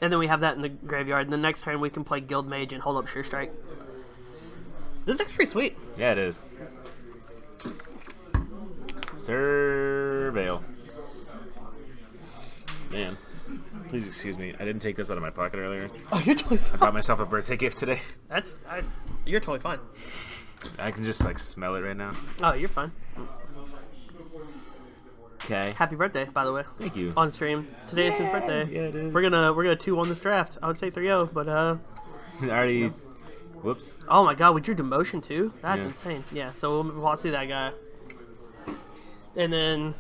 and then we have that in the graveyard. And the next turn we can play Guild Mage and hold up Sure Strike. This deck's pretty sweet. Yeah, it is. Surveil. Man, please excuse me. I didn't take this out of my pocket earlier. Oh, you're totally I fine. bought myself a birthday gift today. You're totally fine. I can just like smell it right now. Oh, you're fine. Okay. Happy birthday, by the way. Thank you. On stream. Today is his birthday. Yeah, it is. We're gonna 2-1 this draft. I would say 3-0, but I already. Whoops. oh my god, we drew Demotion too? That's Yeah. insane. Yeah, so we'll see that guy. And then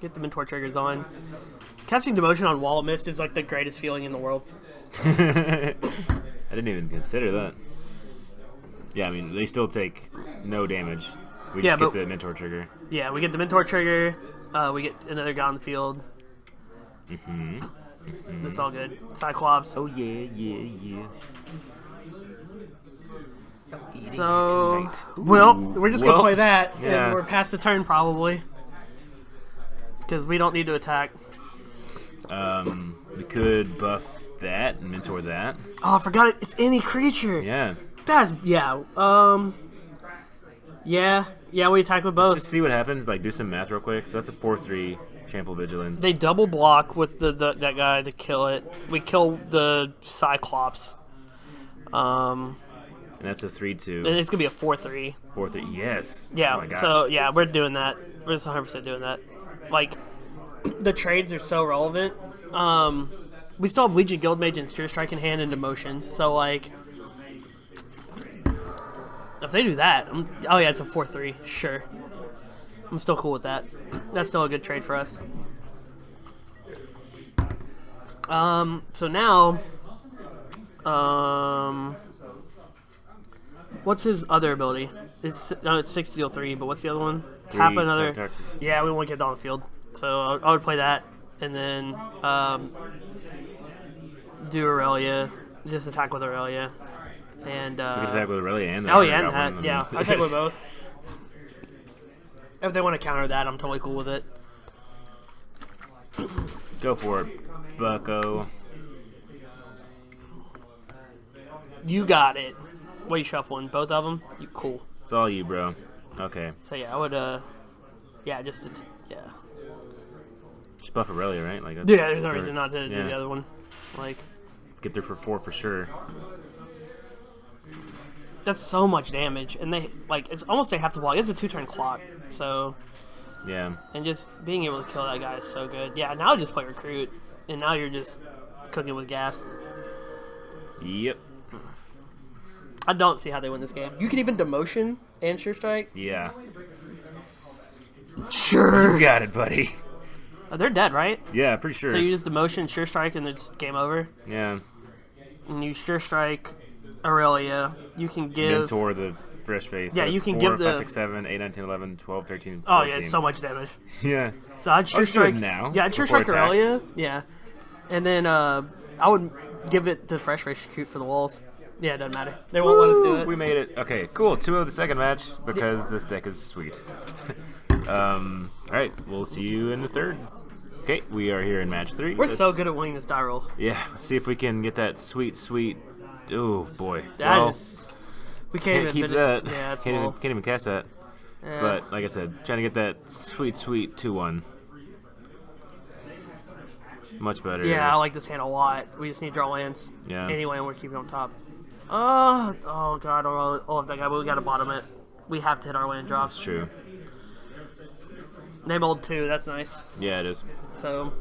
get the Mentor triggers on. Casting Demotion on Wall of Mist is like the greatest feeling in the world. I didn't even consider that. Yeah, I mean, they still take no damage. We Yeah, just get but- the mentor trigger. Yeah, we get the Mentor trigger, we get another guy on the field. It's all good. Cyclops. Oh yeah. So, well, we're just gonna Well, play that, yeah. and we're past the turn probably, because we don't need to attack. We could buff that and mentor that. Oh, I forgot it. It's any creature. Yeah. That's yeah. We attack with both. Let's just see what happens. Like, do some math real quick. So that's a 4/3 trample vigilance. They double block with that guy to kill it. We kill the Cyclops. And that's a 3/2. It's gonna be a 4/3. 4/3. Yes. Yeah. Oh my gosh. So yeah, we're doing that. We're just 100% doing that. Like, the trades are so relevant. We still have Legion Guildmage and Spear Strike in hand into motion. So like, if they do that, oh yeah, it's a 4/3. Sure. I'm still cool with that. That's still a good trade for us. So now, what's his other ability? It's 6 to deal 3, but what's the other one? Tap 3, another. tap. Yeah, we won't get on the field. So I would play that, and then do Aurelia. Just attack with Aurelia. And We can attack with Aurelia and oh yeah, and that. Yeah, I attack with both. If they want to counter that, I'm totally cool with it. Go for it, bucko. You got it. What are you shuffling? Both of them? You cool. It's all you, bro. Okay. So yeah, I would yeah, just yeah. Just buff Aurelia, right? Like that's, Yeah, there's no reason not to do yeah. the other one. Like, Get there for 4 for sure. that's so much damage, and they like it's almost they have to block. It's a 2-turn clock, so Yeah. and just being able to kill that guy is so good. Yeah, now just play recruit, and now you're just cooking with gas. Yep. I don't see how they win this game. You can even demotion and sure strike. Yeah. Sure. You got it, buddy. They're dead, right? Yeah, pretty sure. So you just demotion, sure strike, and it's game over. Yeah. And you sure strike Aurelia. You can give. Mentor the fresh face. Yeah, So you it's can 4, give 5, the- 6, 7, 8, 9, 10, 11, 12, 13, 14. Oh yeah, it's so much damage. Yeah. So I'd sure Let's do it strike now, Yeah, I'd sure before strike attacks. Aurelia. Yeah, and then I would give it to fresh face shoot for the walls. Yeah, it doesn't matter. They won't let us do it. We made it. Okay, cool. 2-0 the second match because this deck is sweet. Alright, we'll see you in the third. Okay, we are here in match 3. We're so good at winning this die roll. Yeah, let's see if we can get that sweet. Oh boy. That Well, is. We can't can't keep even. that. Yeah, it's can't well. even cast that. Yeah. But like I said, trying to get that sweet 2-1. Much better. Yeah, I like this hand a lot. We just need draw lands. Yeah. Anyway, and we're keeping on top. Oh god, I don't love that guy, but we gotta bottom it. We have to hit our land It's drops. true. Name old 2, that's nice. Yeah, it is. So,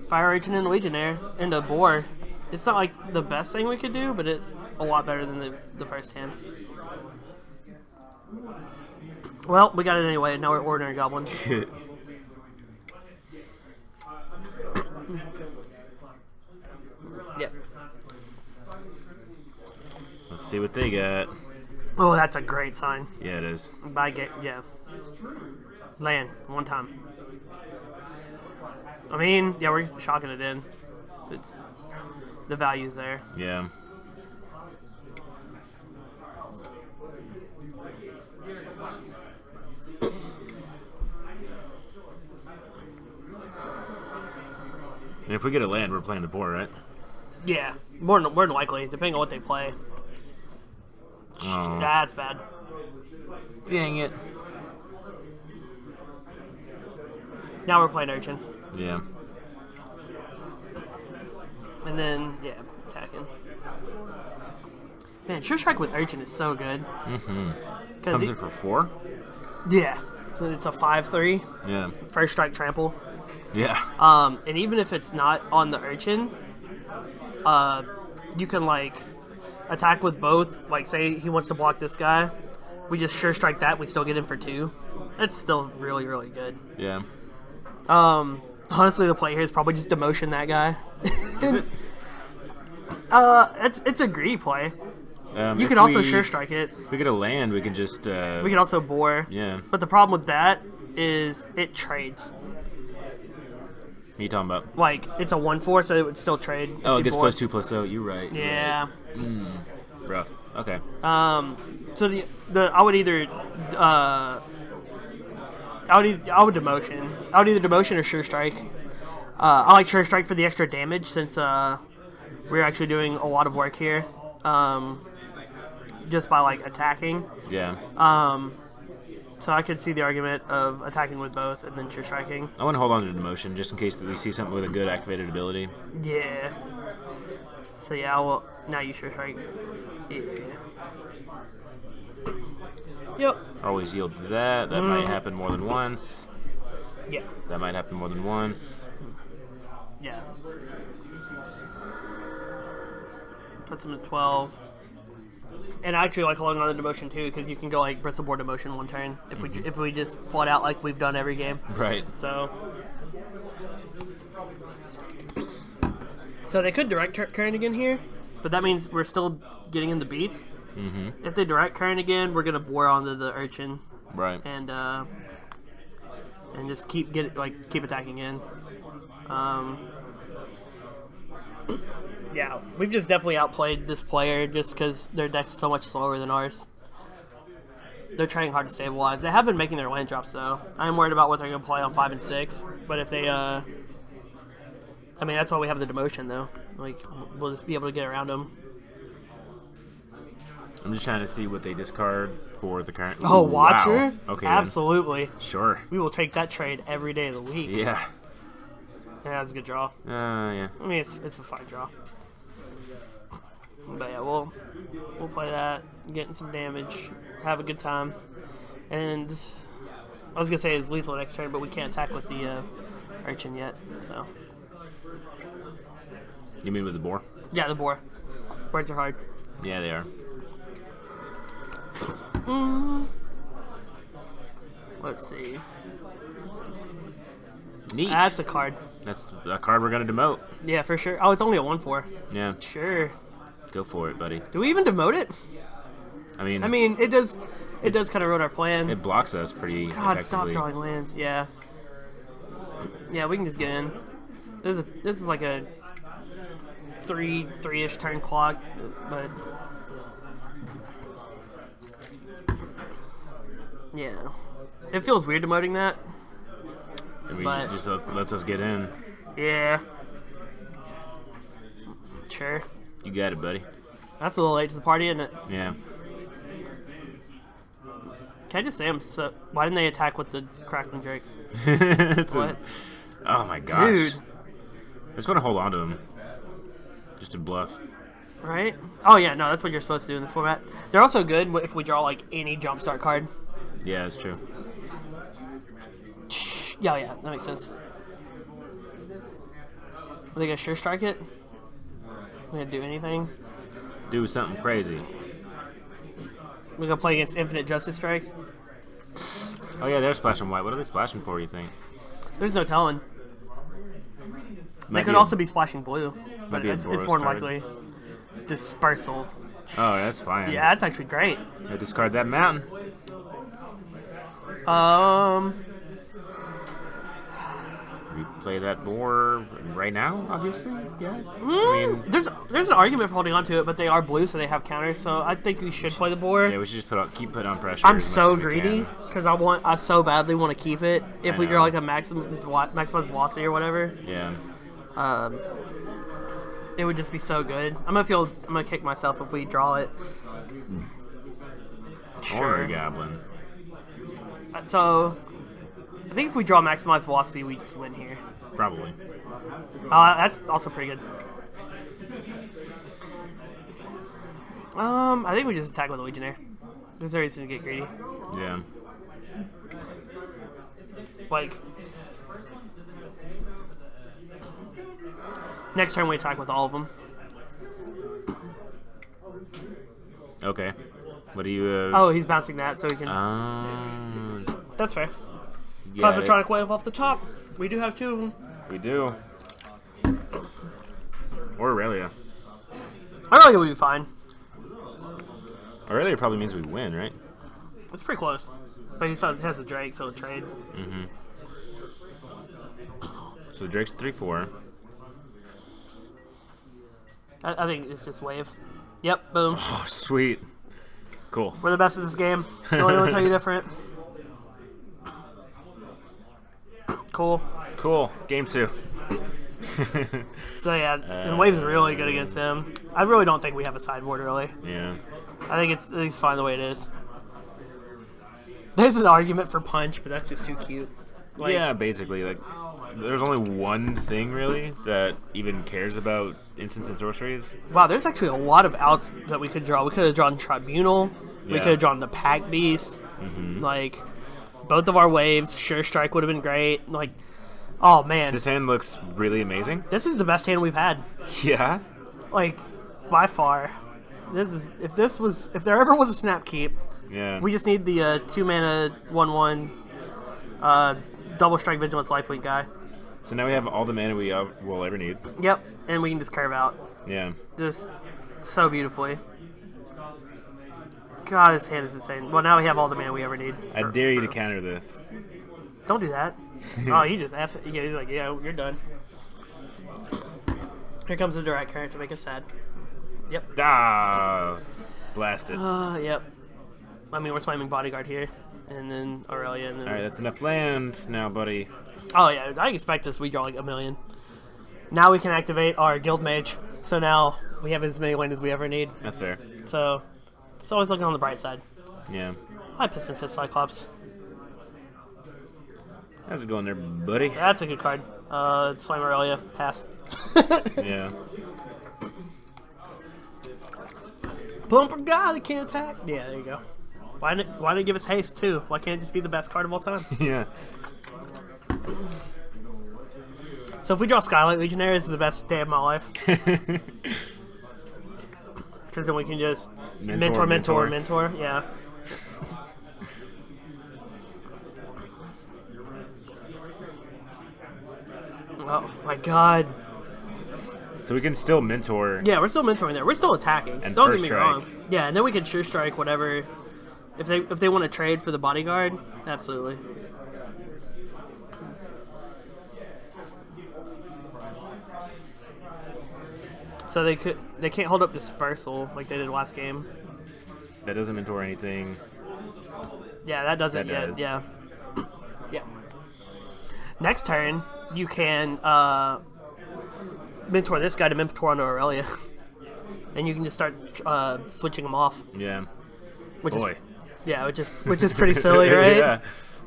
Fire Agent and Legionnaire into Boar. It's not like the best thing we could do, but it's a lot better than the first hand. Well, we got it anyway. Now we're Ordinary Goblin. Yep. Let's see what they got. Oh, that's a great sign. Yeah, it is. Yeah. Land, one time. I mean, yeah, we're shocking it in. It's the value's there. Yeah. And if we get a land, we're playing the board, right? Yeah, more than likely, depending on what they play. Oh, That's bad. dang it. Now we're playing Urchin. Yeah. And then, yeah, attacking. Man, Sure Strike with Urchin is so good. Mm-hmm. Cause Comes in for 4? yeah, so it's a 5/3. Yeah. First strike trample. Yeah. And even if it's not on the Urchin, you can, like, attack with both. Like, say he wants to block this guy. We just Sure Strike that. We still get him for 2. That's still really, really good. Yeah. Honestly, the play here is probably just demotion that guy. Is it? It's a greedy play. You If can also we- Sure Strike it. If we get a land, we can just. We can also bore. Yeah. But the problem with that is it trades. What are you talking about? Like, it's a 1/4, so it would still trade. if Oh, you it gets bore. +2/+0. You're right. You're Yeah. right. Rough. Okay. So the I would either I would demotion. I would either demotion or sure strike. I like sure strike for the extra damage since we're actually doing a lot of work here, just by like attacking. Yeah. So I could see the argument of attacking with both and then sure striking. I want to hold on to the motion just in case that we see something with a good activated ability. Yeah. So yeah, well now you sure strike. Yeah. Yep. Always yield to that. That might happen more than once. Yeah. That might happen more than once. Yeah. Puts him at 12. And I actually like holding on to demotion too, because you can go like Bristolboard demotion one turn if we just flood out like we've done every game. Right. So they could direct current again here, but that means we're still getting in the beats. If they direct current again, we're gonna bore onto the urchin. Right. And just keep attacking in. Yeah, we've just definitely outplayed this player just because their deck's so much slower than ours. They're trying hard to stabilize. They have been making their land drops though. I'm worried about what they're gonna play on 5 and 6. But if they, I mean that's why we have the demotion though. Like we'll just be able to get around them. I'm just trying to see what they discard for the current. Oh, Ooh, Watcher? Wow. Okay. Absolutely. Then. Sure. We will take that trade every day of the week. Yeah. Yeah, that's a good draw. Yeah. I mean, it's a fine draw. But yeah, we'll play that, getting some damage, have a good time, and I was gonna say it's lethal next turn, but we can't attack with the urchin yet. So. You mean with the boar? Yeah, the boar. Boards are hard. Yeah, they are. Let's see. Neat. That's a card. That's a card we're gonna demote. Yeah, for sure. Oh, it's only a 1/4. Yeah. Sure. Go for it, buddy. Do we even demote it? I mean, it does kind of ruin our plan. it blocks us pretty God, stop effectively. drawing lands. Yeah. Yeah, we can just get in. This is like a three-ish turn clock, but yeah, it feels weird demoting that. I mean, but- it just lets us get in. Yeah. Sure. You got it, buddy. That's a little late to the party, isn't it? Yeah. Can I just say why didn't they attack with the crackling drakes? What? Oh my gosh. Dude. I just want to hold on to him. Just to bluff. Right? Oh yeah, no, that's what you're supposed to do in this format. They're also good if we draw like any jumpstart card. Yeah, that's true. Yeah, that makes sense. Are they gonna sure strike it? Are they gonna do anything? Do something crazy. We're gonna play against infinite justice strikes? Oh yeah, they're splashing white. What are they splashing for, you think? There's no telling. They could also be splashing blue, but be a it's Boros more than card. likely dispersal. Oh, that's fine. Yeah, that's actually great. I discard that mountain. We play that boar right now, obviously. Yeah. I mean, There's an argument for holding on to it, but they are blue, so they have counters. So I think we should play the boar. yeah, we should just keep putting on pressure. I'm as much so as we greedy can. because I so badly want to keep it. If I we know. draw like a maximum velocity or whatever, Yeah. it would just be so good. I'm gonna kick myself if we draw it. Or a goblin. So I think if we draw maximized velocity, we just win here. Probably. That's also pretty good. I think we just attack with a Legionnaire. There's no reason to get greedy. Yeah. Like, next turn we attack with all of them. Okay. What do you? Oh, he's bouncing that, so he can. That's fair. Cosmotronic Wave off the top. We do have two of them. We do. Or Aurelia. I really would be fine. Aurelia probably means we win, right? It's pretty close. But he has a Drake, so a trade. So Drake's 3/4. I think it's just wave. Yep, boom. Oh, sweet. Cool. We're the best at this game. The only one tell you different. Cool. Cool. Game 2. So yeah, and wave's really good against him. I really don't think we have a sideboard really. Yeah. I think it's at least fine the way it is. There's an argument for punch, but that's just too cute. Like, yeah, basically, like, there's only one thing really that even cares about instants and sorceries. wow, there's actually a lot of outs that we could draw. We could have drawn Tribunal. We Yeah. could have drawn the Pack Beast. Like, both of our waves. Sure Strike would have been great. Like, oh man, This hand looks really amazing. this is the best hand we've had. Yeah. Like, by far. This is if there ever was a snap keep, Yeah. we just need the 2-mana 1/1 double strike vigilance lifelink guy. So now we have all the mana we will ever need. Yep, and we can just curve out Yeah. just so beautifully. God, this hand is insane. Well, now we have all the mana we ever need. I dare you to counter this. Don't do that. Oh, he just yeah, he's like, yeah, you're done. Here comes the direct current to make us sad. Yep. Ah, blasted. Yep. I mean, we're slamming bodyguard here, and then Aurelia, and then. All right, that's enough land now, buddy. Oh yeah, I expect us. We draw like 1,000,000. Now we can activate our guild mage. So now we have as many land as we ever need. That's fair. So it's always looking on the bright side. Yeah. Hi, Piston Fist Cyclops. How's it going there, buddy? That's a good card. Slam Aurelia. Pass. Yeah. Bumper guy that can't attack. Yeah, there you go. Why didn't it give us haste too? Why can't it just be the best card of all time? Yeah. So if we draw Skylight Legionnaire, this is the best day of my life. Because then we can just mentor. Yeah. Oh my god. So we can still mentor. Yeah, we're still mentoring there. We're still attacking. And Don't get first me strike. wrong. Yeah, and then we can sure strike whatever. If they want to trade for the bodyguard, absolutely. So they can't hold up dispersal like they did last game. That doesn't mentor anything. Yeah, that doesn't That yet. does. Yeah. Yeah. Next turn, you can mentor this guy to mentor onto Aurelia. And you can just start switching them off. Yeah. Which Boy. is which is pretty silly, right? Yeah.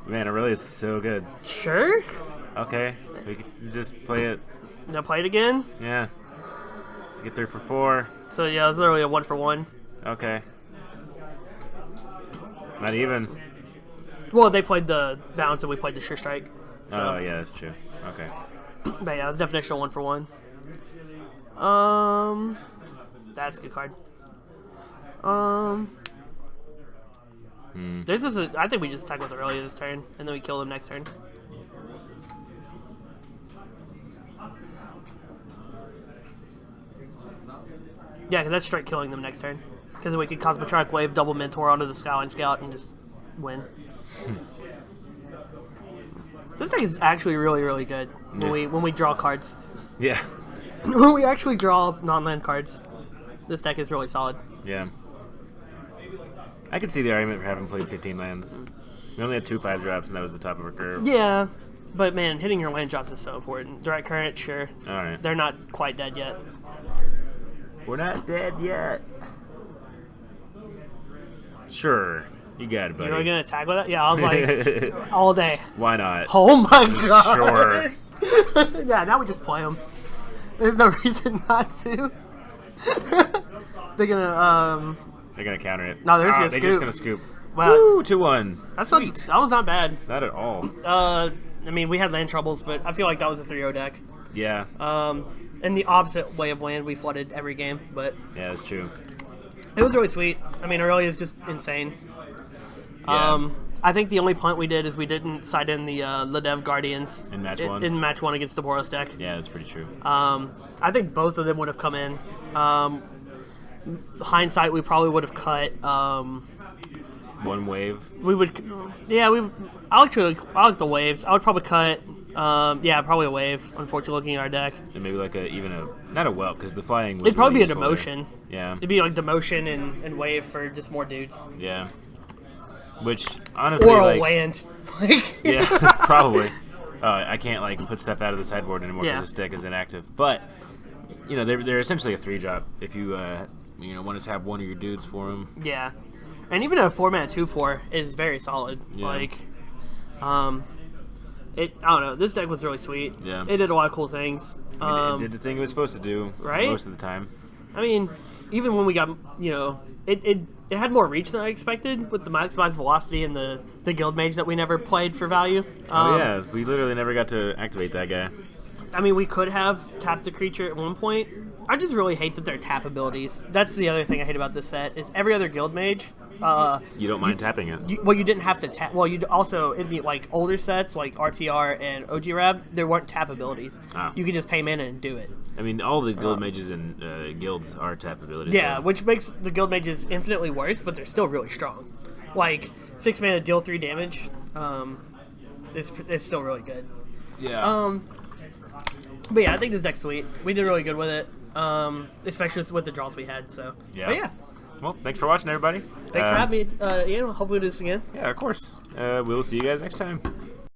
Man, it really is so good. Sure. Okay. We can just play it. Now play it again. Yeah. Get 3 for 4. So yeah, it's literally a 1-for-1. Okay. Not even. Well, they played the bounce and we played the sure strike. So. Oh, yeah, that's true. Okay. But yeah, it's definitional 1-for-1. That's a good card. This is I think we just attack with Aurelia this turn, and then we kill them next turn. Yeah, because that's straight killing them next turn. Because we could Cosmotronic Wave, double Mentor onto the Skyline Scout, and just win. This deck is actually really, really good when we draw cards. Yeah. When we actually draw non-land cards, this deck is really solid. Yeah. I could see the argument for having played 15 lands. We only had 2 5-drops, and that was the top of our curve. Yeah, but man, hitting your land drops is so important. Direct Current, sure. Alright. They're not quite dead yet. We're not dead yet. Sure. You got it, buddy. You were gonna attack with it? Yeah, I was like, all day. Why not? Oh my god. Sure. Yeah, now we just play them. There's no reason not to. They're gonna, They're going to counter it. No, they're just gonna they're scoop. just going to scoop. Wow. Woo, 2-1. That's Sweet. that was not bad. Not at all. I mean, we had land troubles, but I feel like that was a 3-0 deck. Yeah. In the opposite way of land, we flooded every game, but Yeah, that's true. it was really sweet. I mean, Aurelia is just insane. Yeah. I think the only punt we did is we didn't side in the Ladev Guardians In match 1? in match 1 against the Boros deck. Yeah, that's pretty true. I think both of them would have come in. Hindsight, we probably would have cut. One wave. We would, yeah. I like the waves. I would probably cut Yeah, probably a wave. Unfortunately, looking at our deck, And maybe like not a whelp because the flying. Was it'd probably really be a useful there. demotion. Yeah. It'd be like demotion and wave for just more dudes. Yeah. Which honestly, Or a like, land. Like, yeah, probably. I can't like put stuff out of the sideboard anymore because Yeah. this deck is inactive. But they're essentially a 3-drop if you want to have one of your dudes for them. yeah. And even a 4-mana 2/4 is very solid. Yeah. Like, I don't know. This deck was really sweet. Yeah. It did a lot of cool things. It did the thing it was supposed to do. Right? Most of the time. I mean, even when we got, it had more reach than I expected with the maximized velocity and the guild mage that we never played for value. Oh yeah, we literally never got to activate that guy. I mean, we could have tapped the creature at one point. I just really hate that they're tap abilities. That's the other thing I hate about this set is every other guild mage. You don't mind tapping it. You didn't have to tap. Well, you also in the older sets like RTR and OG Rab, there weren't tap abilities. Oh. You could just pay mana and do it. I mean, all the guild mages and guilds are tap abilities. Yeah, so. which makes the guild mages infinitely worse, but they're still really strong. Like 6 mana deal 3 damage. It's still really good. Yeah. But yeah, I think this deck's sweet. We did really good with it, especially with the draws we had. So Yeah. But yeah. Well, thanks for watching, everybody. Thanks for having me. Hopefully we'll do this again. Yeah, of course. We'll see you guys next time.